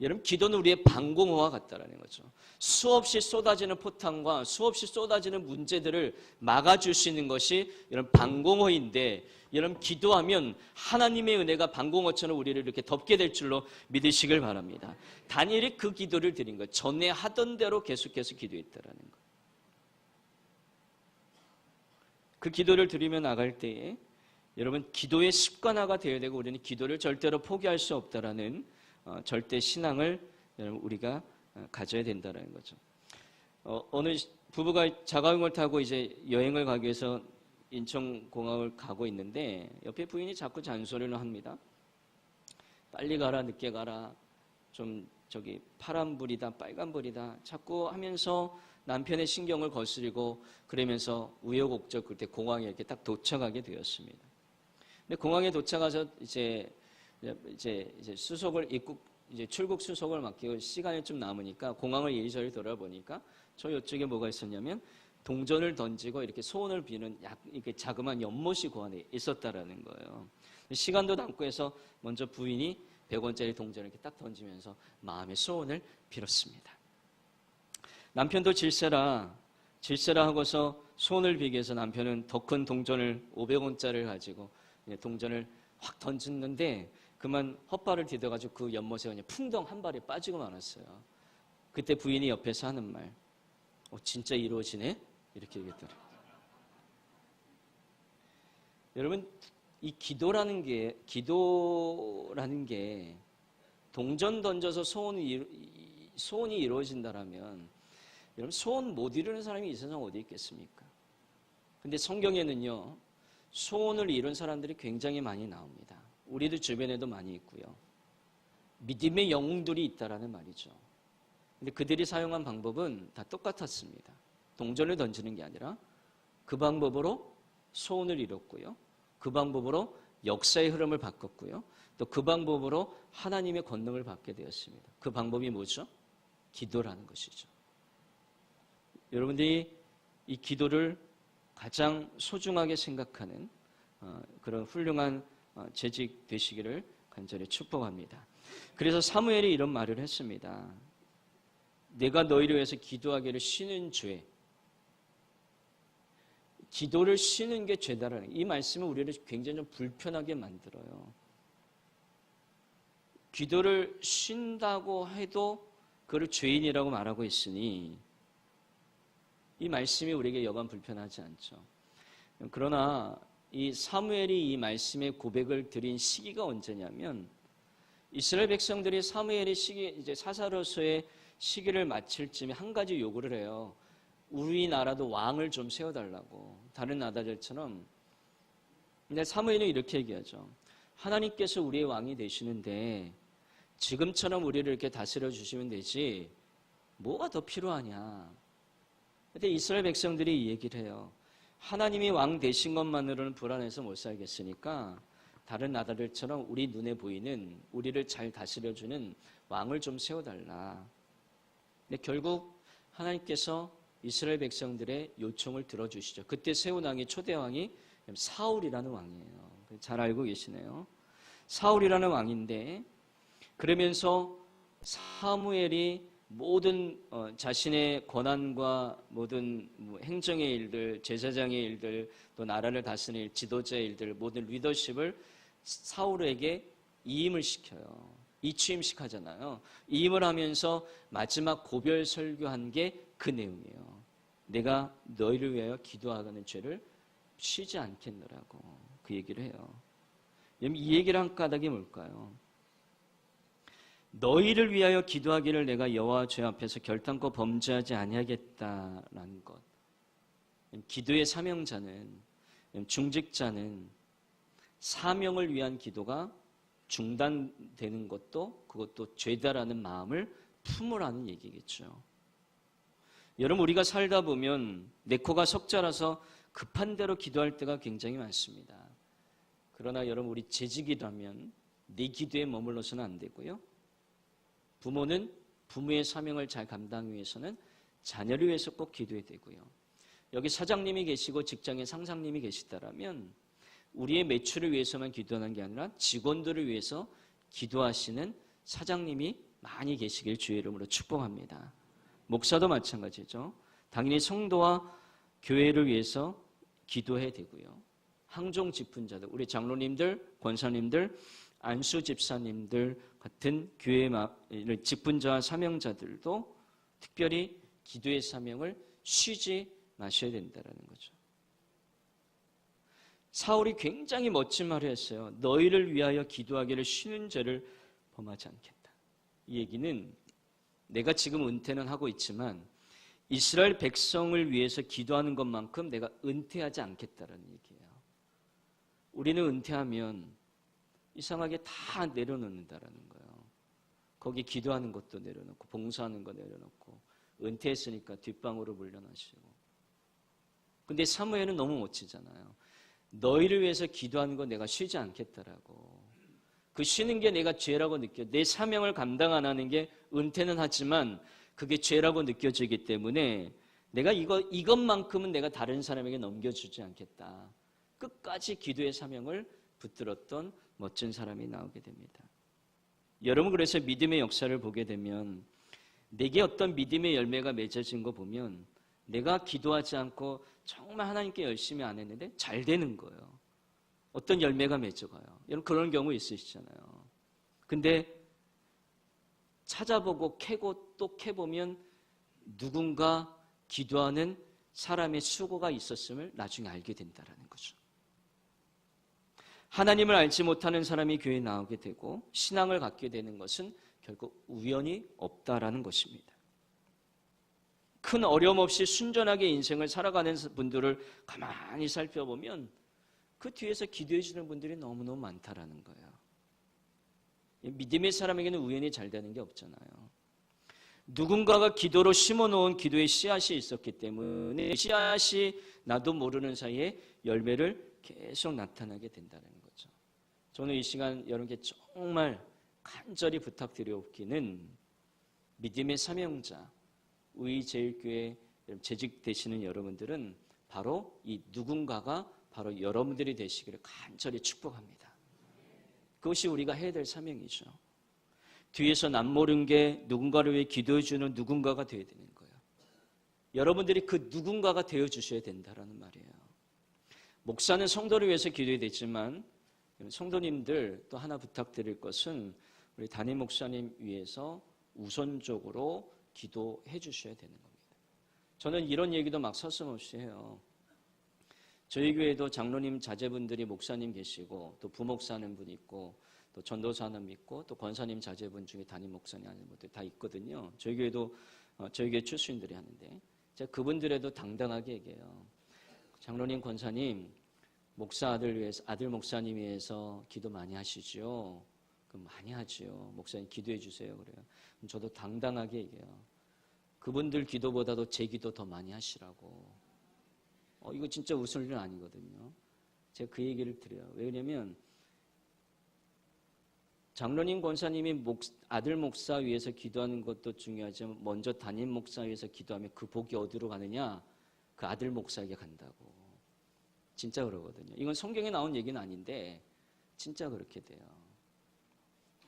여러분 기도는 우리의 방공호와 같다라는 거죠. 수없이 쏟아지는 포탄과 수없이 쏟아지는 문제들을 막아줄 수 있는 것이 여러분 방공호인데 여러분 기도하면 하나님의 은혜가 방공호처럼 우리를 이렇게 덮게 될 줄로 믿으시길 바랍니다. 다니엘이 그 기도를 드린 거예요. 전에 하던 대로 계속해서 기도했다라는 거예요. 그 기도를 드리며 나갈 때에 여러분 기도의 습관화가 되어야 되고 우리는 기도를 절대로 포기할 수 없다라는 절대 신앙을 여러분 우리가 가져야 된다는 거죠. 어느 부부가 자가용을 타고 이제 여행을 가기 위해서 인천공항을 가고 있는데 옆에 부인이 자꾸 잔소리를 합니다. 빨리 가라, 늦게 가라, 좀 저기 파란불이다, 빨간불이다 자꾸 하면서 남편의 신경을 거스리고 그러면서 우여곡절 그때 공항에 이렇게 딱 도착하게 되었습니다. 근데 공항에 도착해서 이제 수속을 이제 출국 수속을 맡기고 시간이 좀 남으니까 공항을 이리저리 돌아보니까 저 이쪽에 뭐가 있었냐면 동전을 던지고 이렇게 소원을 비는 이렇게 자그마한 연못이 그 안에 있었다라는 거예요. 시간도 남고 해서 먼저 부인이 100원짜리 동전을 이렇게 딱 던지면서 마음의 소원을 빌었습니다. 남편도 질세라 하고서 소원을 비기 위해서 남편은 더 큰 동전을 500원짜리를 가지고 동전을 확 던졌는데 그만 헛발을 디뎌가지고 그 연못에 그냥 풍덩 한 발에 빠지고 말았어요. 그때 부인이 옆에서 하는 말, 진짜 이루어지네? 이렇게 얘기했더래요. 여러분, 이 기도라는 게 동전 던져서 소원이 이루어진다라면, 여러분, 소원 못 이루는 사람이 이 세상 어디 있겠습니까? 근데 성경에는요, 소원을 이룬 사람들이 굉장히 많이 나옵니다. 우리도 주변에도 많이 있고요. 믿음의 영웅들이 있다라는 말이죠. 근데 그들이 사용한 방법은 다 똑같았습니다. 동전을 던지는 게 아니라 그 방법으로 소원을 이뤘고요. 그 방법으로 역사의 흐름을 바꿨고요. 또 그 방법으로 하나님의 권능을 받게 되었습니다. 그 방법이 뭐죠? 기도라는 것이죠. 여러분들이 이 기도를 가장 소중하게 생각하는 그런 훌륭한 재직 되시기를 간절히 축복합니다. 그래서 사무엘이 이런 말을 했습니다. 내가 너희를 위해서 기도하기를 쉬는 죄. 기도를 쉬는 게 죄다라는 이 말씀은 우리를 굉장히 좀 불편하게 만들어요. 기도를 쉰다고 해도 그를 죄인이라고 말하고 있으니 이 말씀이 우리에게 여간 불편하지 않죠. 그러나 이 사무엘이 이 말씀의 고백을 드린 시기가 언제냐면 이스라엘 백성들이 사무엘의 이제 사사로서의 시기를 마칠 쯤에 한 가지 요구를 해요. 우리나라도 왕을 좀 세워달라고. 다른 나라들처럼. 근데 사무엘은 이렇게 얘기하죠. 하나님께서 우리의 왕이 되시는데 지금처럼 우리를 이렇게 다스려 주시면 되지 뭐가 더 필요하냐. 근데 이스라엘 백성들이 이 얘기를 해요. 하나님이 왕 되신 것만으로는 불안해서 못 살겠으니까 다른 나라들처럼 우리 눈에 보이는 우리를 잘 다스려주는 왕을 좀 세워달라. 근데 결국 하나님께서 이스라엘 백성들의 요청을 들어주시죠. 그때 세운 왕이 초대 왕이 사울이라는 왕이에요. 잘 알고 계시네요. 사울이라는 왕인데 그러면서 사무엘이 모든 자신의 권한과 모든 행정의 일들, 제사장의 일들, 또 나라를 다스릴 지도자의 일들, 모든 리더십을 사울에게 이임을 시켜요. 이취임식하잖아요. 이임을 하면서 마지막 고별 설교한 게 그 내용이에요. 내가 너희를 위하여 기도하는 죄를 쉬지 않겠노라고 그 얘기를 해요. 이 얘기를 한 까닭이 뭘까요? 너희를 위하여 기도하기를 내가 여호와 죄 앞에서 결단코 범죄하지 아니하겠다라는 것. 기도의 사명자는, 중직자는 사명을 위한 기도가 중단되는 것도 그것도 죄다라는 마음을 품으라는 얘기겠죠. 여러분 우리가 살다 보면 내 코가 석자라서 급한 대로 기도할 때가 굉장히 많습니다. 그러나 여러분 우리 재직이라면 내 기도에 머물러서는 안 되고요. 부모는 부모의 사명을 잘 감당하기 위해서는 자녀를 위해서 꼭 기도해야 되고요. 여기 사장님이 계시고 직장에 상사님이 계시다라면 우리의 매출을 위해서만 기도하는 게 아니라 직원들을 위해서 기도하시는 사장님이 많이 계시길 주의 이름으로 축복합니다. 목사도 마찬가지죠. 당연히 성도와 교회를 위해서 기도해야 되고요. 항종 집훈자들, 우리 장로님들, 권사님들, 안수 집사님들 같은 교회의 직분자와 사명자들도 특별히 기도의 사명을 쉬지 마셔야 된다는 거죠. 사울이 굉장히 멋진 말을 했어요. 너희를 위하여 기도하기를 쉬는 죄를 범하지 않겠다. 이 얘기는 내가 지금 은퇴는 하고 있지만 이스라엘 백성을 위해서 기도하는 것만큼 내가 은퇴하지 않겠다는 얘기예요. 우리는 은퇴하면 이상하게 다 내려놓는다라는 거예요. 거기 기도하는 것도 내려놓고 봉사하는 거 내려놓고 은퇴했으니까 뒷방으로 물러나시고. 근데 사무엘은 너무 멋지잖아요. 너희를 위해서 기도하는 거 내가 쉬지 않겠다라고. 그 쉬는 게 내가 죄라고 느껴. 내 사명을 감당 안 하는 게 은퇴는 하지만 그게 죄라고 느껴지기 때문에 내가 이것만큼은 내가 다른 사람에게 넘겨주지 않겠다. 끝까지 기도의 사명을 붙들었던 멋진 사람이 나오게 됩니다. 여러분 그래서 믿음의 역사를 보게 되면 내게 어떤 믿음의 열매가 맺어진 거 보면 내가 기도하지 않고 정말 하나님께 열심히 안 했는데 잘 되는 거예요. 어떤 열매가 맺어가요. 여러분 그런 경우 있으시잖아요. 근데 찾아보고 캐고 또 캐보면 누군가 기도하는 사람의 수고가 있었음을 나중에 알게 된다는 거죠. 하나님을 알지 못하는 사람이 교회에 나오게 되고 신앙을 갖게 되는 것은 결국 우연이 없다라는 것입니다. 큰 어려움 없이 순전하게 인생을 살아가는 분들을 가만히 살펴보면 그 뒤에서 기도해 주는 분들이 너무너무 많다라는 거예요. 믿음의 사람에게는 우연히 잘 되는 게 없잖아요. 누군가가 기도로 심어놓은 기도의 씨앗이 있었기 때문에 씨앗이 나도 모르는 사이에 열매를 계속 나타나게 된다는 거죠. 저는 이 시간 여러분께 정말 간절히 부탁드려옵기는 믿음의 사명자, 우리제일교회 재직되시는 여러분들은 바로 이 누군가가 바로 여러분들이 되시기를 간절히 축복합니다. 그것이 우리가 해야 될 사명이죠. 뒤에서 남모른 게 누군가를 위해 기도해주는 누군가가 되어야 되는 거예요. 여러분들이 그 누군가가 되어주셔야 된다는 말이에요. 목사는 성도를 위해서 기도해야 되지만 성도님들 또 하나 부탁드릴 것은 우리 담임 목사님 위해서 우선적으로 기도해 주셔야 되는 겁니다. 저는 이런 얘기도 막 서슴없이 해요. 저희 교회도 장로님 자제분들이 목사님 계시고 또 부목사 하는 분 있고 또 전도사 하는 분 있고 또 권사님 자제분 중에 담임 목사님 하는 분들 다 있거든요. 저희 교회도 저희 교회 출신들이 하는데 제가 그분들에도 당당하게 얘기해요. 장로님, 권사님, 목사 아들 위해서 아들 목사님 위해서 기도 많이 하시죠? 그럼 많이 하지요. 목사님 기도해 주세요. 그래요. 그럼 저도 당당하게 얘기해요. 그분들 기도보다도 제 기도 더 많이 하시라고. 이거 진짜 웃을 일은 아니거든요. 제가 그 얘기를 드려요. 왜냐면 장로님, 권사님이 아들 목사 위해서 기도하는 것도 중요하지만 먼저 담임 목사 위해서 기도하면 그 복이 어디로 가느냐? 그 아들 목사에게 간다고. 진짜 그러거든요. 이건 성경에 나온 얘기는 아닌데 진짜 그렇게 돼요.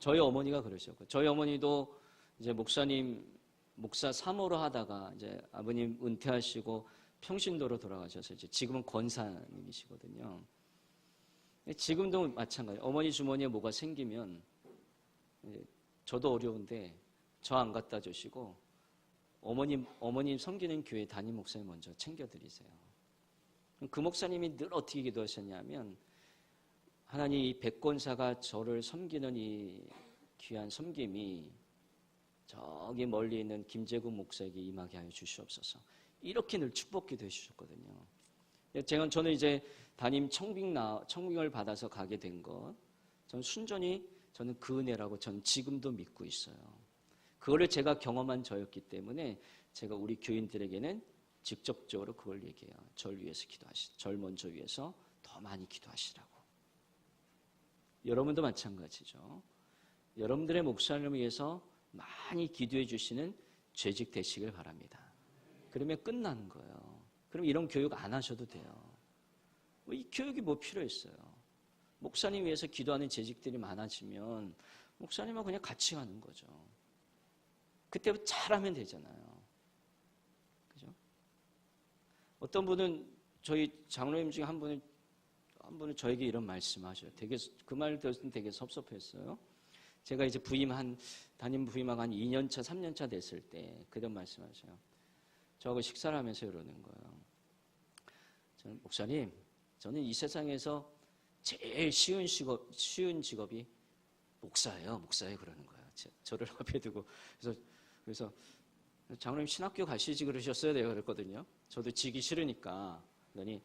저희 어머니가 그러셨고 저희 어머니도 이제 목사 3호로 하다가 이제 아버님 은퇴하시고 평신도로 돌아가셔서 이제 지금은 권사님이시거든요. 지금도 마찬가지예요. 어머니 주머니에 뭐가 생기면 저도 어려운데 저 안 갖다 주시고 어머님 섬기는 교회 담임 목사님 먼저 챙겨드리세요. 그 목사님이 늘 어떻게 기도하셨냐면 하나님 이 백권사가 저를 섬기는 이 귀한 섬김이 저기 멀리 있는 김재국 목사에게 임하게 하여 주시옵소서. 이렇게 늘 축복 기도해 주셨거든요. 저는 이제 담임 청빙을 받아서 가게 된 것, 저는 순전히 저는 그 은혜라고 저는 지금도 믿고 있어요. 그거를 제가 경험한 저였기 때문에 제가 우리 교인들에게는 직접적으로 그걸 얘기해요. 절 위해서 절 먼저 위해서 더 많이 기도하시라고. 여러분도 마찬가지죠. 여러분들의 목사님을 위해서 많이 기도해 주시는 재직 되시길 바랍니다. 그러면 끝나는 거예요. 그럼 이런 교육 안 하셔도 돼요. 이 교육이 뭐 필요했어요. 목사님 위해서 기도하는 재직들이 많아지면 목사님하고 그냥 같이 가는 거죠. 그때부터 잘하면 되잖아요. 그죠? 어떤 분은 저희 장로님 중에 한 분은 저에게 이런 말씀하셔요. 그 말 들었을 때 되게 섭섭했어요. 제가 이제 담임 부임하고 한 2년차, 3년차 됐을 때 그런 말씀하셔요. 저하고 식사를 하면서 이러는 거예요. 저는 목사님, 저는 이 세상에서 제일 쉬운 직업이 목사예요. 그러는 거예요. 저를 앞에 두고 그래서 장로님 신학교 가시지 그러셨어요. 내가 그랬거든요. 저도 지기 싫으니까. 그러니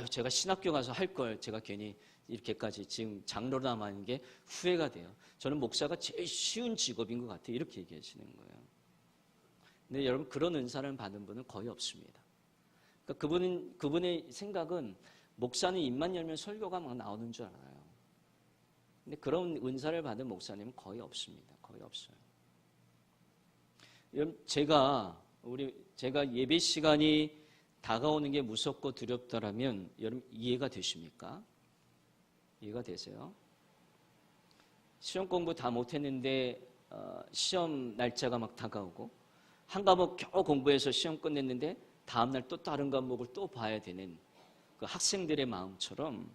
제가 신학교 가서 할 걸 제가 괜히 이렇게까지 지금 장로로 남아있는 게 후회가 돼요. 저는 목사가 제일 쉬운 직업인 것 같아요. 이렇게 얘기하시는 거예요. 근데 여러분 그런 은사를 받은 분은 거의 없습니다. 그러니까 그분의 생각은 목사는 입만 열면 설교가 막 나오는 줄 알아요. 근데 그런 은사를 받은 목사님은 거의 없습니다. 거의 없어요. 여러분 제가 예배 시간이 다가오는 게 무섭고 두렵다라면 여러분 이해가 되십니까? 이해가 되세요? 시험 공부 다 못했는데 시험 날짜가 막 다가오고 한 과목 겨우 공부해서 시험 끝냈는데 다음날 또 다른 과목을 또 봐야 되는 그 학생들의 마음처럼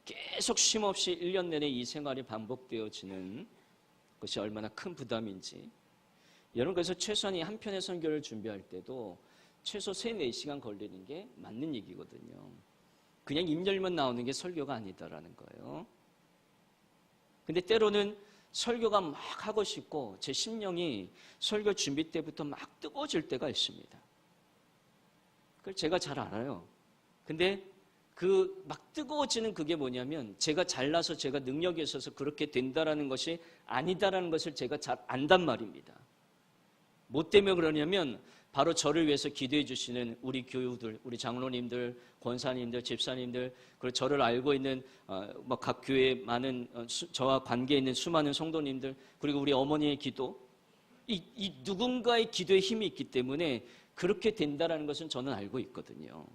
계속 쉼없이 1년 내내 이 생활이 반복되어지는 그것이 얼마나 큰 부담인지. 여러분, 그래서 최소한 이 한 편의 설교를 준비할 때도 최소 3, 4시간 걸리는 게 맞는 얘기거든요. 그냥 입 열면 나오는 게 설교가 아니다라는 거예요. 근데 때로는 설교가 막 하고 싶고 제 심령이 설교 준비 때부터 막 뜨거워질 때가 있습니다. 그걸 제가 잘 알아요. 근데 그 막 뜨거워지는 그게 뭐냐면 제가 잘나서 제가 능력이 있어서 그렇게 된다라는 것이 아니다라는 것을 제가 잘 안단 말입니다. 뭐 때문에 그러냐면 바로 저를 위해서 기도해 주시는 우리 교우들, 우리 장로님들, 권사님들, 집사님들, 그리고 저를 알고 있는 각 교회에 많은 저와 관계 있는 수많은 성도님들, 그리고 우리 어머니의 기도, 이 누군가의 기도에 힘이 있기 때문에 그렇게 된다라는 것은 저는 알고 있거든요.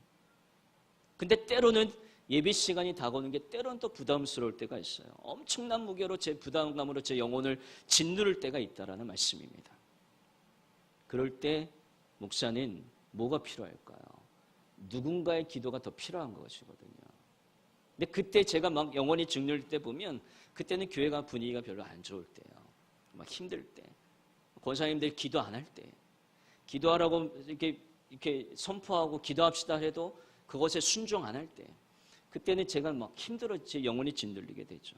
근데 때로는 예배 시간이 다가오는 게 때로는 또 부담스러울 때가 있어요. 엄청난 무게로 제 부담감으로 제 영혼을 짓누를 때가 있다라는 말씀입니다. 그럴 때 목사는 뭐가 필요할까요? 누군가의 기도가 더 필요한 것이거든요. 근데 그때 제가 막 영혼이 짓눌 때 보면 그때는 교회가 분위기가 별로 안 좋을 때요. 막 힘들 때. 권사님들 기도 안 할 때. 기도하라고 이렇게 선포하고 기도합시다 해도 그것에 순종 안 할 때. 그때는 제가 막 힘들어 제 영혼이 짓눌리게 되죠.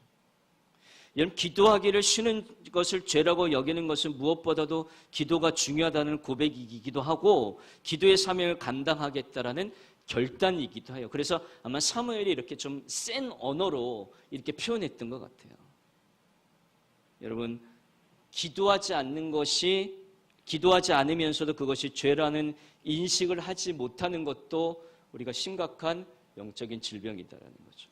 여러분, 기도하기를 쉬는 것을 죄라고 여기는 것은 무엇보다도 기도가 중요하다는 고백이기도 하고 기도의 사명을 감당하겠다라는 결단이기도 해요. 그래서 아마 사무엘이 이렇게 좀 센 언어로 이렇게 표현했던 것 같아요. 여러분, 기도하지 않으면서도 그것이 죄라는 인식을 하지 못하는 것도 우리가 심각한 영적인 질병이다라는 거죠.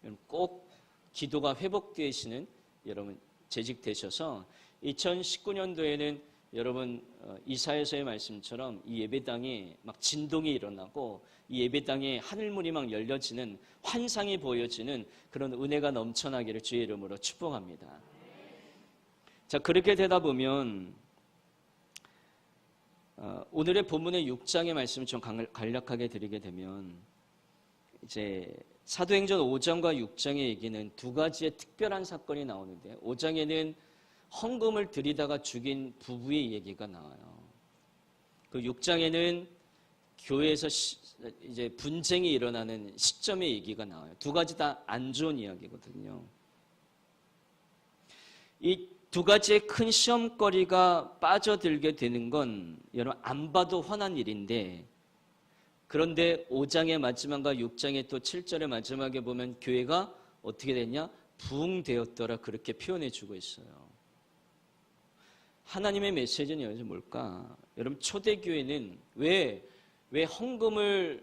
여러분, 꼭 기도가 회복되시는 여러분 재직되셔서 2019년도에는 여러분 이사야서의 말씀처럼 이 예배당에 막 진동이 일어나고 이 예배당에 하늘문이 막 열려지는 환상이 보여지는 그런 은혜가 넘쳐나기를 주의 이름으로 축복합니다. 자, 그렇게 되다 보면 오늘의 본문의 6장의 말씀을 좀 간략하게 드리게 되면 이제 사도행전 5장과 6장의 얘기는 두 가지의 특별한 사건이 나오는데 5장에는 헌금을 드리다가 죽인 부부의 얘기가 나와요. 그 6장에는 교회에서 이제 분쟁이 일어나는 시점의 얘기가 나와요. 두 가지 다 안 좋은 이야기거든요. 이 두 가지의 큰 시험거리가 빠져들게 되는 건 여러분 안 봐도 훤한 일인데 그런데 5장의 마지막과 6장의 또 7절의 마지막에 보면 교회가 어떻게 됐냐? 부흥되었더라 그렇게 표현해 주고 있어요. 하나님의 메시지는 여기서 뭘까? 여러분 초대교회는 왜 헌금을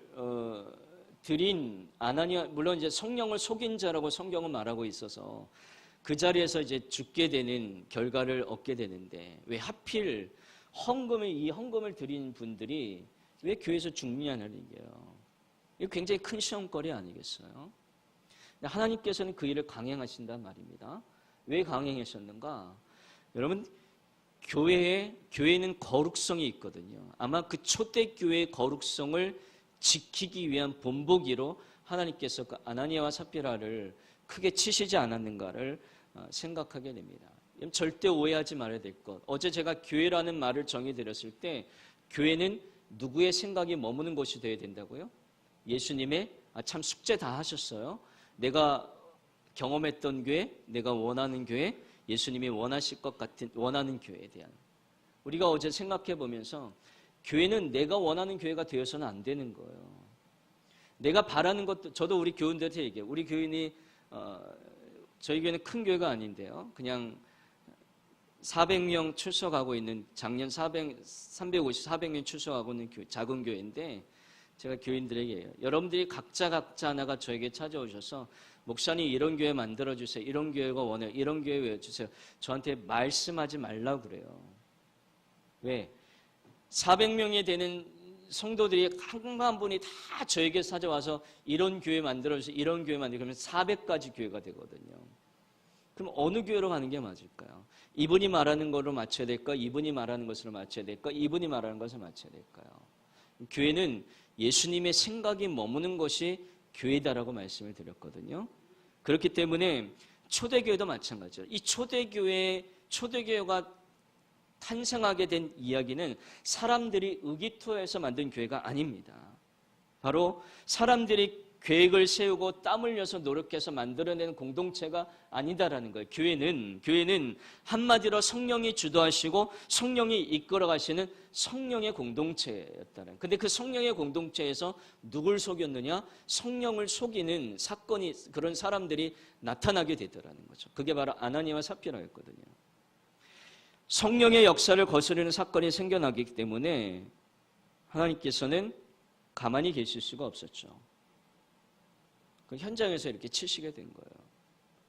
드린 아나니아 물론 이제 성령을 속인 자라고 성경은 말하고 있어서 그 자리에서 이제 죽게 되는 결과를 얻게 되는데 왜 하필 이 헌금을 드린 분들이 왜 교회에서 죽느냐는 얘기예요. 이거 굉장히 큰 시험거리 아니겠어요? 하나님께서는 그 일을 강행하신단 말입니다. 왜 강행하셨는가? 여러분 교회에는 거룩성이 있거든요. 아마 그 초대교회의 거룩성을 지키기 위한 본보기로 하나님께서 그 아나니아와 삽비라를 크게 치시지 않았는가를 생각하게 됩니다. 절대 오해하지 말아야 될 것. 어제 제가 교회라는 말을 정의드렸을 때 교회는 누구의 생각이 머무는 곳이 되어야 된다고요? 예수님의 참 숙제 다 하셨어요. 내가 경험했던 교회, 내가 원하는 교회, 예수님이 원하실 것 같은 원하는 교회에 대한 우리가 어제 생각해 보면서 교회는 내가 원하는 교회가 되어서는 안 되는 거예요. 내가 바라는 것도 저도 우리 교인들한테 얘기해요. 우리 교인이 저희 교회는 큰 교회가 아닌데요. 그냥 400명 출석하고 있는 작년 400명 출석하고 있는 작은 교회인데 제가 교인들에게 해요. 여러분들이 각자 하나가 저에게 찾아오셔서 목사님 이런 교회 만들어주세요. 이런 교회가 원해요. 이런 교회 외워주세요. 저한테 말씀하지 말라고 그래요. 왜? 400명이 되는 성도들이 한 분이 다 저에게 찾아와서 이런 교회 만들어주세요. 이런 교회 만들어주세요. 그러면 400가지 교회가 되거든요. 그럼 어느 교회로 가는 게 맞을까요? 이분이 말하는 걸로 맞춰야 될까? 이분이 말하는 것으로 맞춰야 될까? 이분이 말하는 것을 맞춰야 될까요? 교회는 예수님의 생각이 머무는 것이 교회다라고 말씀을 드렸거든요. 그렇기 때문에 초대교회도 마찬가지예요. 이 초대교회가 탄생하게 된 이야기는 사람들이 의기투합해서 만든 교회가 아닙니다. 바로 사람들이 계획을 세우고 땀 흘려서 노력해서 만들어낸 공동체가 아니다라는 거예요. 교회는 한마디로 성령이 주도하시고 성령이 이끌어 가시는 성령의 공동체였다는. 근데 그 성령의 공동체에서 누굴 속였느냐? 성령을 속이는 사건이, 그런 사람들이 나타나게 되더라는 거죠. 그게 바로 아나니아와 삽비라였거든요. 성령의 역사를 거스르는 사건이 생겨나기 때문에 하나님께서는 가만히 계실 수가 없었죠. 그 현장에서 이렇게 치시게 된 거예요.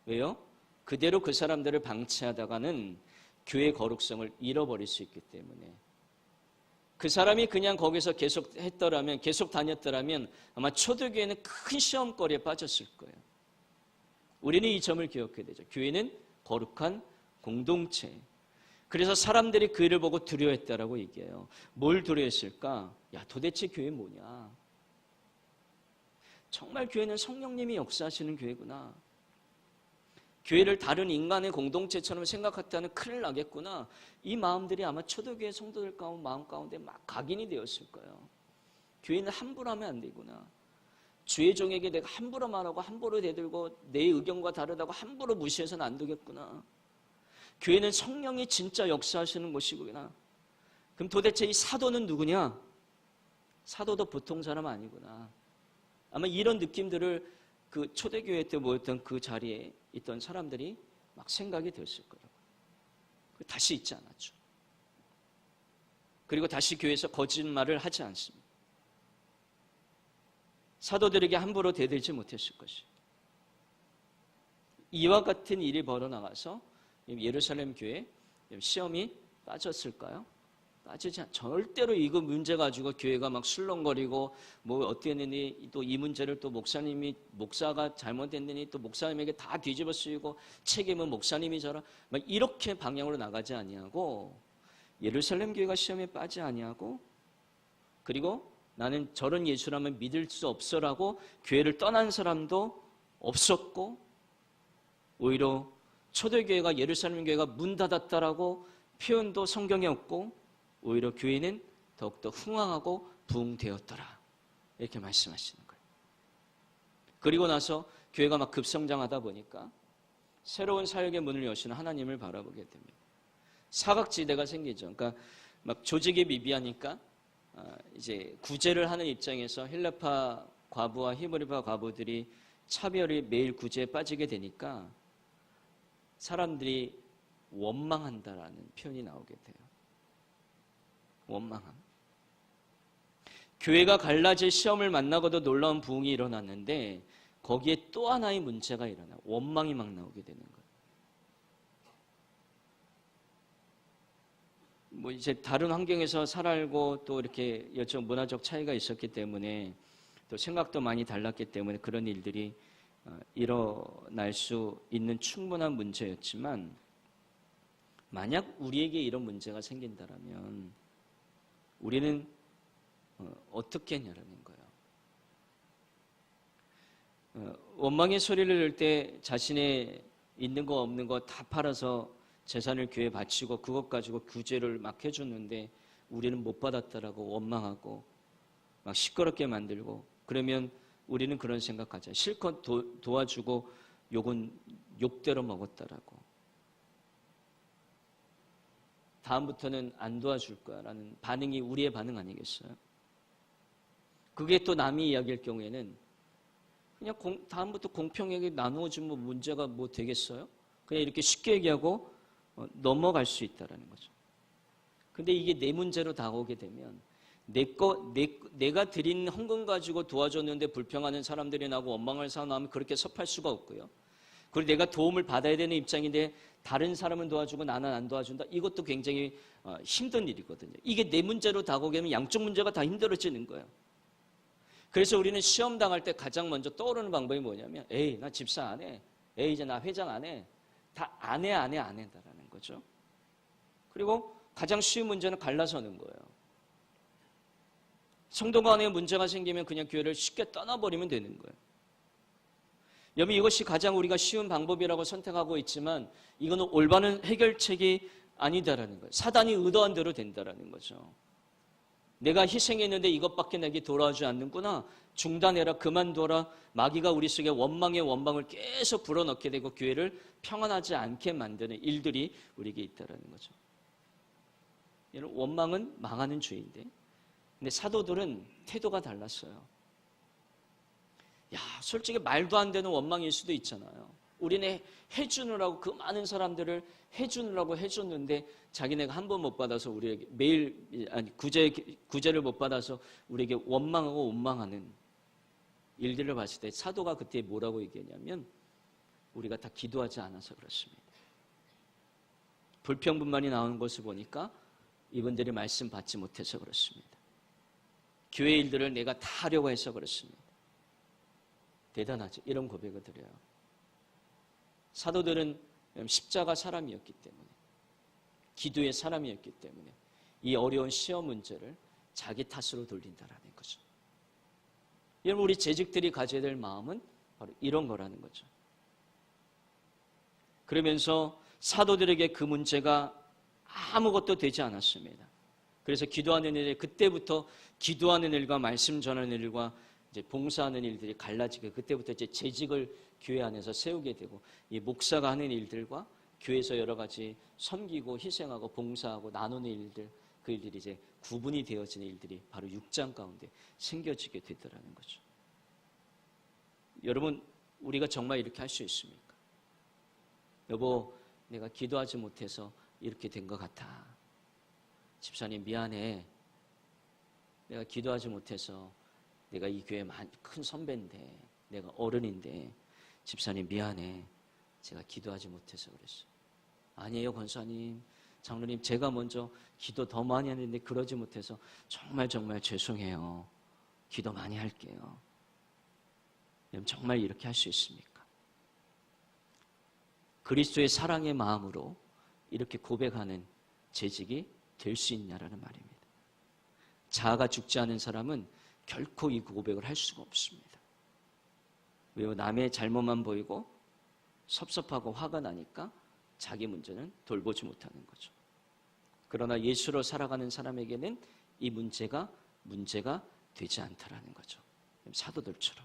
왜요? 그대로 그 사람들을 방치하다가는 교회의 거룩성을 잃어버릴 수 있기 때문에. 그 사람이 그냥 거기서 계속 다녔더라면 아마 초대교회는 큰 시험거리에 빠졌을 거예요. 우리는 이 점을 기억해야 되죠. 교회는 거룩한 공동체. 그래서 사람들이 그 일을 보고 두려워했다라고 얘기해요. 뭘 두려워했을까? 야, 도대체 교회 뭐냐? 정말 교회는 성령님이 역사하시는 교회구나. 교회를 다른 인간의 공동체처럼 생각했다는 큰일 나겠구나. 이 마음들이 아마 초대교회 성도들 마음 가운데 막 각인이 되었을 거예요. 교회는 함부로 하면 안 되구나. 주의 종에게 내가 함부로 말하고 함부로 대들고 내 의견과 다르다고 함부로 무시해서는 안 되겠구나. 교회는 성령이 진짜 역사하시는 곳이구나. 그럼 도대체 이 사도는 누구냐? 사도도 보통 사람 아니구나. 아마 이런 느낌들을 그 초대교회 때 모였던 그 자리에 있던 사람들이 막 생각이 들었을 거라고. 다시 있지 않았죠. 그리고 다시 교회에서 거짓말을 하지 않습니다. 사도들에게 함부로 대들지 못했을 것이에요. 이와 같은 일이 벌어나가서 예루살렘 교회 시험이 빠졌을까요? 빠지지 않. 절대로 이거 문제 가지고 교회가 막 술렁거리고 뭐 어떻게 했느니 또 이 문제를 또 목사가 잘못했느니 또 목사님에게 다 뒤집어 쓰이고 책임은 목사님이 져라 막 이렇게 방향으로 나가지 아니하고 예루살렘 교회가 시험에 빠지 아니하고 그리고 나는 저런 예수라면 믿을 수 없어라고 교회를 떠난 사람도 없었고 오히려 초대교회가 예루살렘 교회가 문 닫았다라고 표현도 성경에 없고 오히려 교회는 더욱더 흥황하고 부흥되었더라. 이렇게 말씀하시는 거예요. 그리고 나서 교회가 막 급성장하다 보니까 새로운 사역의 문을 여시는 하나님을 바라보게 됩니다. 사각지대가 생기죠. 그러니까 막 조직이 미비하니까 이제 구제를 하는 입장에서 헬라파 과부와 히브리파 과부들이 차별이 매일 구제에 빠지게 되니까 사람들이 원망한다라는 표현이 나오게 돼요. 원망함. 교회가 갈라질 시험을 만나고도 놀라운 부흥이 일어났는데 거기에 또 하나의 문제가 일어나요. 원망이 막 나오게 되는 거예요. 뭐 이제 다른 환경에서 살아알고 또 이렇게 여적 문화적 차이가 있었기 때문에 또 생각도 많이 달랐기 때문에 그런 일들이 일어날 수 있는 충분한 문제였지만 만약 우리에게 이런 문제가 생긴다면 우리는 어떻게 했냐라는 거예요. 원망의 소리를 낼 때 자신의 있는 거 없는 거 다 팔아서 재산을 교회에 바치고 그것 가지고 구제를 막 해줬는데 우리는 못 받았다라고 원망하고 막 시끄럽게 만들고 그러면 우리는 그런 생각하자. 실컷 도와주고 욕은 욕대로 먹었다라고. 다음부터는 안 도와줄 거야 라는 반응이 우리의 반응 아니겠어요? 그게 또 남이 이야기할 경우에는 그냥 다음부터 공평하게 나누어주면 문제가 뭐 되겠어요? 그냥 이렇게 쉽게 얘기하고 넘어갈 수 있다는 거죠. 근데 이게 내 문제로 다가오게 되면 내가 드린 헌금 가지고 도와줬는데 불평하는 사람들이 나고 원망을 사나하면 그렇게 섭할 수가 없고요. 그리고 내가 도움을 받아야 되는 입장인데 다른 사람은 도와주고 나는 안 도와준다. 이것도 굉장히 힘든 일이거든요. 이게 내 문제로 다가오게 되면 양쪽 문제가 다 힘들어지는 거예요. 그래서 우리는 시험 당할 때 가장 먼저 떠오르는 방법이 뭐냐면 에이 나 집사 안 해. 에이 이제 나 회장 안 해. 다 안 해다라는 거죠. 그리고 가장 쉬운 문제는 갈라서는 거예요. 성도 간에 문제가 생기면 그냥 교회를 쉽게 떠나버리면 되는 거예요. 여러분, 이것이 가장 우리가 쉬운 방법이라고 선택하고 있지만 이거는 올바른 해결책이 아니다라는 거예요. 사단이 의도한 대로 된다라는 거죠. 내가 희생했는데 이것밖에 내게 돌아오지 않는구나. 중단해라, 그만둬라. 마귀가 우리 속에 원망의 원방을 계속 불어넣게 되고 교회를 평안하지 않게 만드는 일들이 우리에게 있다라는 거죠. 여러분, 원망은 망하는 죄인데, 근데 사도들은 태도가 달랐어요. 야, 솔직히 말도 안 되는 원망일 수도 있잖아요. 우리는 해주느라고, 그 많은 사람들을 해주느라고 해줬는데 자기네가 한 번 못 받아서 우리에게 매일, 아니 구제를 못 받아서 우리에게 원망하고 원망하는 일들을 봤을 때 사도가 그때 뭐라고 얘기했냐면, 우리가 다 기도하지 않아서 그렇습니다. 불평분만이 나오는 것을 보니까 이분들이 말씀 받지 못해서 그렇습니다. 교회 일들을 내가 다 하려고 해서 그렇습니다. 대단하죠. 이런 고백을 드려요. 사도들은 십자가 사람이었기 때문에, 기도의 사람이었기 때문에 이 어려운 시험 문제를 자기 탓으로 돌린다라는 거죠. 여러분, 우리 재직들이 가져야 될 마음은 바로 이런 거라는 거죠. 그러면서 사도들에게 그 문제가 아무것도 되지 않았습니다. 그래서 기도하는 일, 그때부터 기도하는 일과 말씀 전하는 일과 이제 봉사하는 일들이 갈라지게, 그때부터 이제 재직을 교회 안에서 세우게 되고, 이 목사가 하는 일들과 교회에서 여러 가지 섬기고 희생하고 봉사하고 나누는 일들, 그 일들이 이제 구분이 되어지는 일들이 바로 6장 가운데 생겨지게 되더라는 거죠. 여러분, 우리가 정말 이렇게 할 수 있습니까? 여보, 내가 기도하지 못해서 이렇게 된 것 같아. 집사님 미안해. 내가 기도하지 못해서, 내가 이 교회 큰 선배인데, 내가 어른인데 집사님 미안해. 제가 기도하지 못해서 그랬어. 아니에요, 권사님, 장로님, 제가 먼저 기도 더 많이 하는데 그러지 못해서 정말 죄송해요. 기도 많이 할게요. 여러분, 정말 이렇게 할 수 있습니까? 그리스도의 사랑의 마음으로 이렇게 고백하는 재직이 될 수 있냐라는 말입니다. 자아가 죽지 않은 사람은 결코 이 고백을 할 수가 없습니다. 왜요? 남의 잘못만 보이고 섭섭하고 화가 나니까 자기 문제는 돌보지 못하는 거죠. 그러나 예수로 살아가는 사람에게는 이 문제가 되지 않다라는 거죠. 사도들처럼.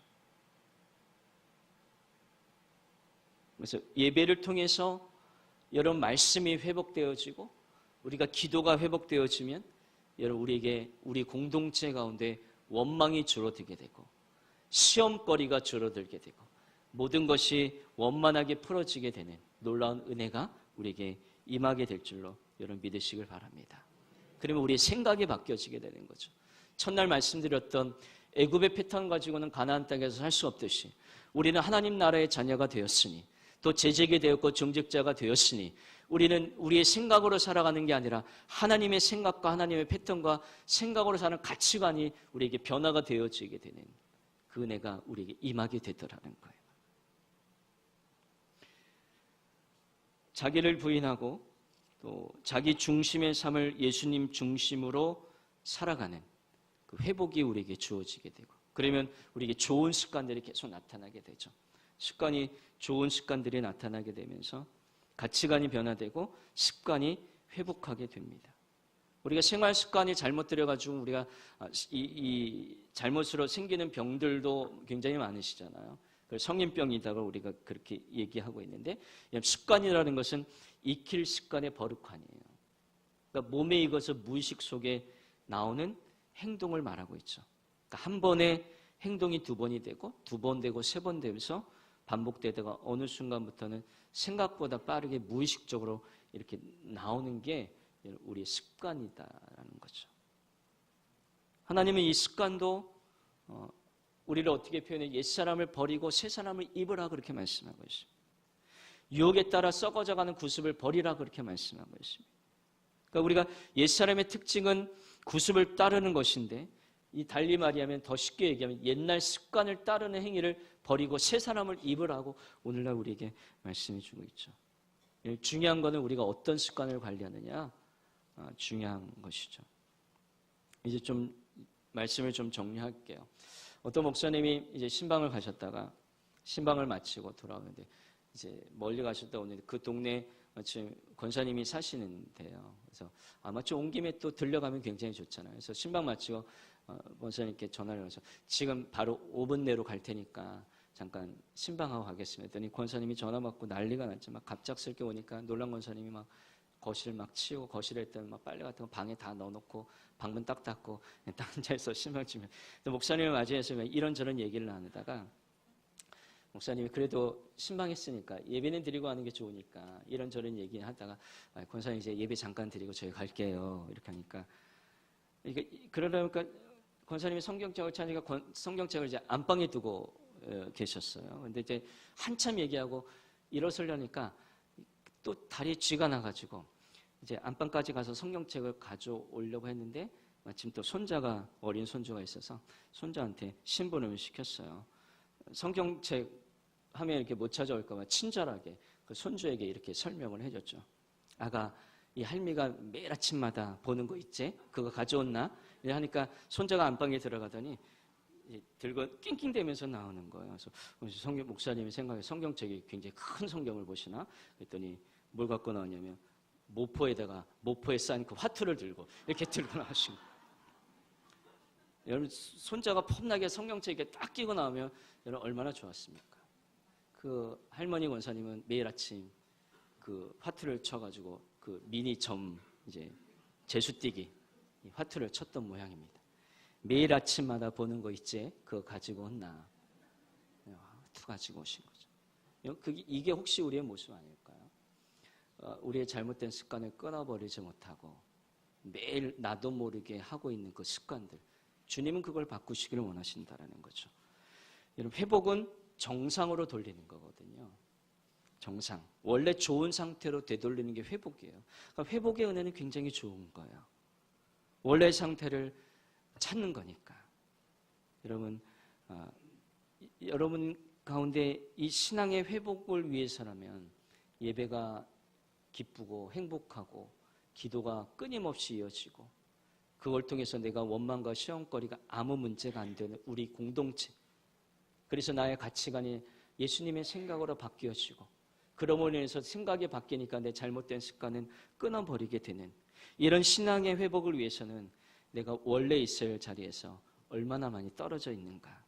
그래서 예배를 통해서 여러분 말씀이 회복되어지고 우리가 기도가 회복되어지면 여러분 우리에게 우리 공동체 가운데 원망이 줄어들게 되고 시험거리가 줄어들게 되고 모든 것이 원만하게 풀어지게 되는 놀라운 은혜가 우리에게 임하게 될 줄로 여러분 믿으시길 바랍니다. 그러면 우리의 생각이 바뀌어지게 되는 거죠. 첫날 말씀드렸던 애굽의 패턴 가지고는 가나안 땅에서 살 수 없듯이 우리는 하나님 나라의 자녀가 되었으니 또 재직이 되었고 정직자가 되었으니 우리는 우리의 생각으로 살아가는 게 아니라 하나님의 생각과 하나님의 패턴과 생각으로 사는 가치관이 우리에게 변화가 되어지게 되는 그 은혜가 우리에게 임하게 되더라는 거예요. 자기를 부인하고 또 자기 중심의 삶을 예수님 중심으로 살아가는 그 회복이 우리에게 주어지게 되고 그러면 우리에게 좋은 습관들이 계속 나타나게 되죠. 좋은 습관들이 나타나게 되면서 가치관이 변화되고 습관이 회복하게 됩니다. 우리가 생활 습관이 잘못되어가지고 우리가 이 잘못으로 생기는 병들도 굉장히 많으시잖아요. 성인병이다가 우리가 그렇게 얘기하고 있는데 습관이라는 것은 익힐 습관의 버릇관이에요. 그러니까 몸에 익어서 무의식 속에 나오는 행동을 말하고 있죠. 그러니까 한 번에 행동이 두 번이 되고 두 번 되고 세 번 되면서 반복되다가 어느 순간부터는 생각보다 빠르게 무의식적으로 이렇게 나오는 게 우리의 습관이다라는 거죠. 하나님은 이 습관도 우리를 어떻게 표현해? 옛사람을 버리고 새사람을 입으라 그렇게 말씀하고 있습니다. 유혹에 따라 썩어져가는 구습을 버리라 그렇게 말씀하고 있습니다. 그러니까 우리가 옛사람의 특징은 구습을 따르는 것인데 이 달리 말하면 더 쉽게 얘기하면 옛날 습관을 따르는 행위를 버리고 새 사람을 입으라고 오늘날 우리에게 말씀해 주고 있죠. 중요한 것은 우리가 어떤 습관을 관리하느냐 중요한 것이죠. 이제 좀 말씀을 좀 정리할게요. 어떤 목사님이 이제 신방을 가셨다가 신방을 마치고 돌아오는데 이제 멀리 가셨다 오는데 그 동네 마침 권사님이 사시는데요. 그래서 마침 온 김에 또 들려가면 굉장히 좋잖아요. 그래서 신방 마치고 권사님께 전화를 해서 지금 바로 5분 내로 갈 테니까 잠깐 신방하고 가겠습니다. 했더니 권사님이 전화 받고 난리가 났죠. 막 갑작스럽게 오니까 놀란 권사님이 막 거실 막 치우고 거실에 있던 막 빨래 같은 거 방에 다 넣어놓고 방문 딱 닫고 딱 앉아서 신방 치면 목사님을 맞이해서 이런저런 얘기를 나누다가 목사님이 그래도 신방했으니까 예배는 드리고 하는 게 좋으니까 이런저런 얘기 하다가 권사님 이제 예배 잠깐 드리고 저희 갈게요 이렇게 하니까 그러다 보니까 권사님이 성경책을 찾으니까 성경책을 이제 안방에 두고 계셨어요. 근데 이제 한참 얘기하고 일어서려니까 또 다리에 쥐가 나가지고 이제 안방까지 가서 성경책을 가져오려고 했는데 마침 또 손자가 어린 손주가 있어서 손자한테 심부름을 시켰어요. 성경책 하면 이렇게 못 찾아올까 봐 친절하게 그 손주에게 이렇게 설명을 해줬죠. 아가, 이 할미가 매일 아침마다 보는 거 있지? 그거 가져왔나? 이래 하니까 손자가 안방에 들어가더니 들고 낑낑대면서 나오는 거예요. 그래서 목사님이 생각해 성경책이 굉장히 큰 성경을 보시나? 그랬더니 뭘 갖고 나왔냐면 모포에 싼 그 화투를 들고 이렇게 들고 나오신 거예요. 여러분 손자가 폼나게 성경책에 딱 끼고 나오면 여러분 얼마나 좋았습니까? 그 할머니 권사님은 매일 아침 그 화투를 쳐가지고 그 미니 점 이제 재수뛰기 화투를 쳤던 모양입니다. 매일 아침마다 보는 거 있지? 그거 가지고 온나? 화투 가지고 오신 거죠. 이게 혹시 우리의 모습 아닐까요? 우리의 잘못된 습관을 끊어버리지 못하고 매일 나도 모르게 하고 있는 그 습관들, 주님은 그걸 바꾸시기를 원하신다라는 거죠. 여러분 회복은 정상으로 돌리는 거거든요. 정상. 원래 좋은 상태로 되돌리는 게 회복이에요. 그러니까 회복의 은혜는 굉장히 좋은 거예요. 원래 상태를 찾는 거니까. 여러분, 여러분 가운데 이 신앙의 회복을 위해서라면 예배가 기쁘고 행복하고 기도가 끊임없이 이어지고 그걸 통해서 내가 원망과 시험거리가 아무 문제가 안 되는 우리 공동체, 그래서 나의 가치관이 예수님의 생각으로 바뀌어지고 그러므로 인해서 생각이 바뀌니까 내 잘못된 습관은 끊어버리게 되는 이런 신앙의 회복을 위해서는 내가 원래 있어야 할 자리에서 얼마나 많이 떨어져 있는가.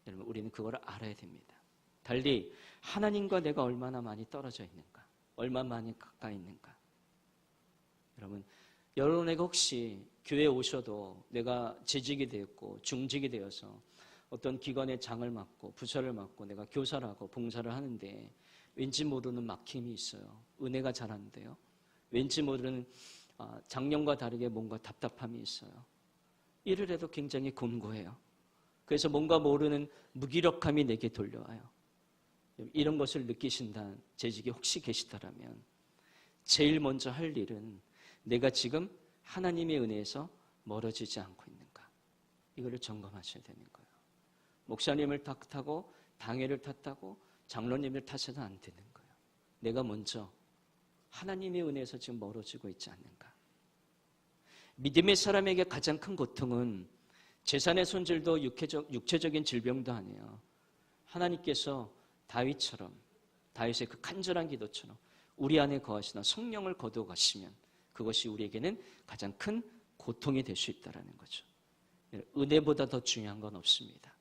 여러분 우리는 그걸 알아야 됩니다. 달리 하나님과 내가 얼마나 많이 떨어져 있는가, 얼마나 많이 가까이 있는가. 여러분에게 혹시 교회에 오셔도 내가 재직이 되었고 중직이 되어서 어떤 기관의 장을 맡고 부서를 맡고 내가 교사를 하고 봉사를 하는데 왠지 모르는 막힘이 있어요. 은혜가 잘 안 돼요. 왠지 모르는 작년과 다르게 뭔가 답답함이 있어요. 일을 해도 굉장히 곤고해요. 그래서 뭔가 모르는 무기력함이 내게 돌려와요. 이런 것을 느끼신다는 재직이 혹시 계시다라면 제일 먼저 할 일은 내가 지금 하나님의 은혜에서 멀어지지 않고 있는가, 이거를 점검하셔야 되는 거예요. 목사님을 탓하고 당회를 탓하고 장로님을 탓해서는 안 되는 거예요. 내가 먼저 하나님의 은혜에서 지금 멀어지고 있지 않는가. 믿음의 사람에게 가장 큰 고통은 재산의 손질도 육체적인 질병도 아니에요. 하나님께서 다윗의 그 간절한 기도처럼 우리 안에 거하시나 성령을 거두어 가시면 그것이 우리에게는 가장 큰 고통이 될 수 있다는 거죠. 은혜보다 더 중요한 건 없습니다.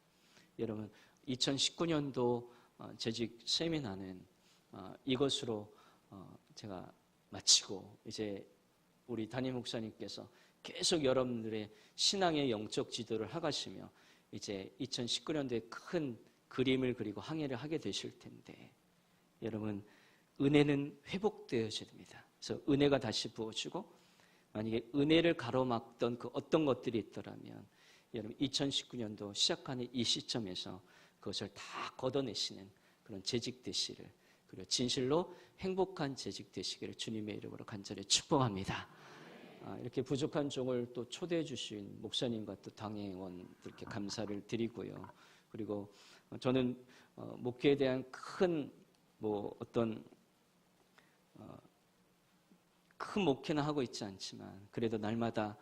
여러분 2019년도 재직 세미나는 이것으로 제가 마치고 이제 우리 담임 목사님께서 계속 여러분들의 신앙의 영적 지도를 하가시며 이제 2019년도에 큰 그림을 그리고 항해를 하게 되실 텐데 여러분 은혜는 회복되어져야 됩니다. 그래서 은혜가 다시 부어지고 만약에 은혜를 가로막던 그 어떤 것들이 있더라면 여러분 2019년도 시작하는 이 시점에서 그것을 다 걷어내시는 그런 재직 되시를, 그리고 진실로 행복한 재직 되시기를 주님의 이름으로 간절히 축복합니다. 이렇게 부족한 종을 또 초대해 주신 목사님과 또 당회원들께 감사를 드리고요. 그리고 저는 목회에 대한 큰 큰 목회는 하고 있지 않지만 그래도 날마다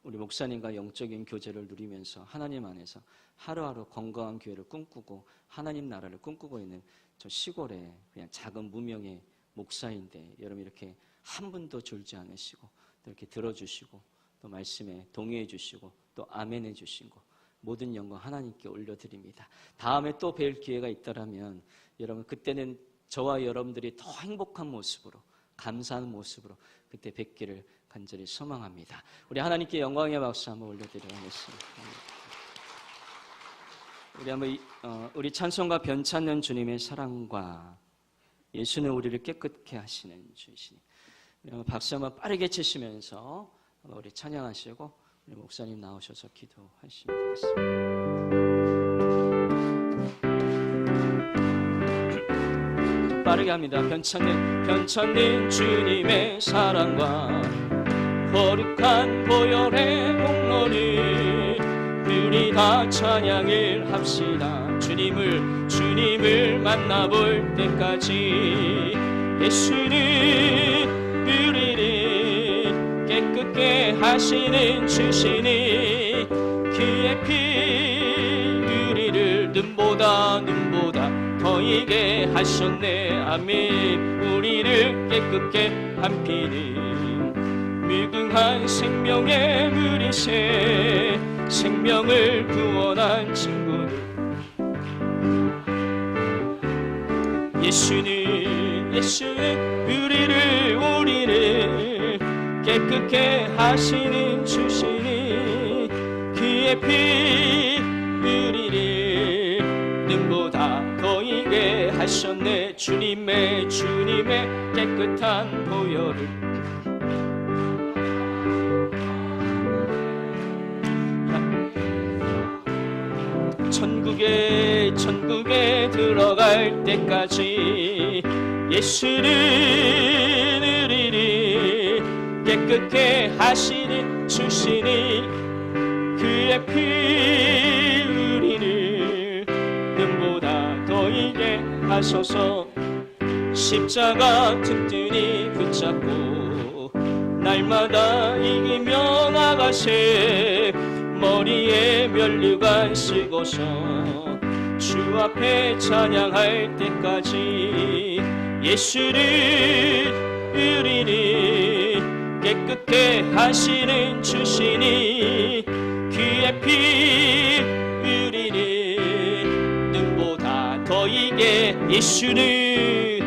우리 목사님과 영적인 교제를 누리면서 하나님 안에서 하루하루 건강한 교회를 꿈꾸고 하나님 나라를 꿈꾸고 있는 저 시골의 그냥 작은 무명의 목사인데, 여러분 이렇게 한 분도 졸지 않으시고 또 이렇게 들어주시고 또 말씀에 동의해 주시고 또 아멘해 주신 거, 모든 영광 하나님께 올려드립니다. 다음에 또 뵐 기회가 있다라면 여러분 그때는 저와 여러분들이 더 행복한 모습으로, 감사하는 모습으로 그때 뵙기를 간절히 소망합니다. 우리 하나님께 영광의 박수 한번 올려드리겠습니다. 우리 한번 우리 찬송가 변찮는 주님의 사랑과 예수는 우리를 깨끗게 하시는 주이시니, 우리 박수 한번 빠르게 치시면서 우리 찬양하시고 우리 목사님 나오셔서 기도하시면 되겠습니다. 빠르게 합니다. 변찮는 주님의 사랑과 거룩한 보혈의 공로를 우리 다 찬양을 합시다. 주님을 만나볼 때까지 예수는 우리를 깨끗게 하시는 주시니, 그의 피 우리를 눈보다 더 이게 하셨네. 아멘. 우리를 깨끗게 한 피는 무궁한 생명의 물이세, 생명을 구원한 친구들. 예수는 우리를 깨끗게 하시는 주시니, 그의 피 우리를 눈보다 더 이게 하셨네. 주님의 깨끗한 보혈을. 천국에 들어갈 때까지 예수는 우리를 깨끗게 하시는 주시니, 그의 피 우리를 눈보다 더 이게 하소서. 십자가 튼튼히 붙잡고 날마다 이기며 나가세. 머리에 면류관 쓰고서 주 앞에 찬양할 때까지 예수를 우리를 깨끗게 하시는 주시니, 그의 피 우리를 눈보다 더 이게 예수는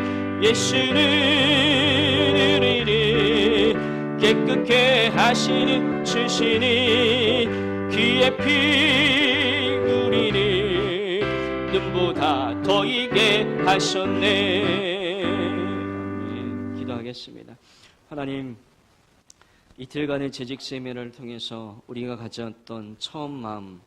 우리를 깨끗게 하시는 주시니, 그의 피 우리를 눈보다 더 이게 하셨네. 기도하겠습니다. 하나님, 이틀간의 재직 세미나를 통해서 우리가 가졌던 처음 마음,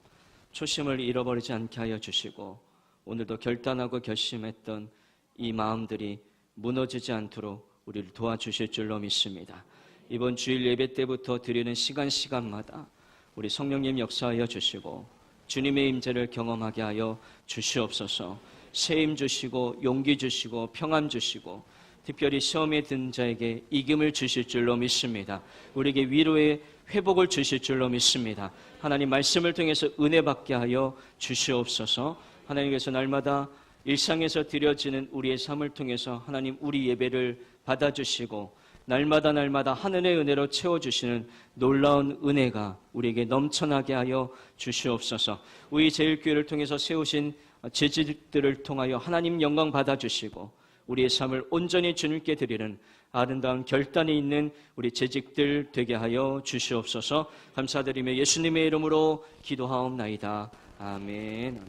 초심을 잃어버리지 않게 하여 주시고, 오늘도 결단하고 결심했던 이 마음들이 무너지지 않도록 우리를 도와주실 줄로 믿습니다. 이번 주일 예배 때부터 드리는 시간마다 우리 성령님 역사하여 주시고 주님의 임재를 경험하게 하여 주시옵소서. 새 힘 주시고 용기 주시고 평안 주시고 특별히 시험에 든 자에게 이김을 주실 줄로 믿습니다. 우리에게 위로의 회복을 주실 줄로 믿습니다. 하나님 말씀을 통해서 은혜 받게 하여 주시옵소서. 하나님께서 날마다 일상에서 드려지는 우리의 삶을 통해서 하나님 우리 예배를 받아주시고 날마다 하늘의 은혜로 채워주시는 놀라운 은혜가 우리에게 넘쳐나게 하여 주시옵소서. 우리 제일교회를 통해서 세우신 재직들을 통하여 하나님 영광 받아주시고 우리의 삶을 온전히 주님께 드리는 아름다운 결단이 있는 우리 재직들 되게 하여 주시옵소서. 감사드리며 예수님의 이름으로 기도하옵나이다. 아멘.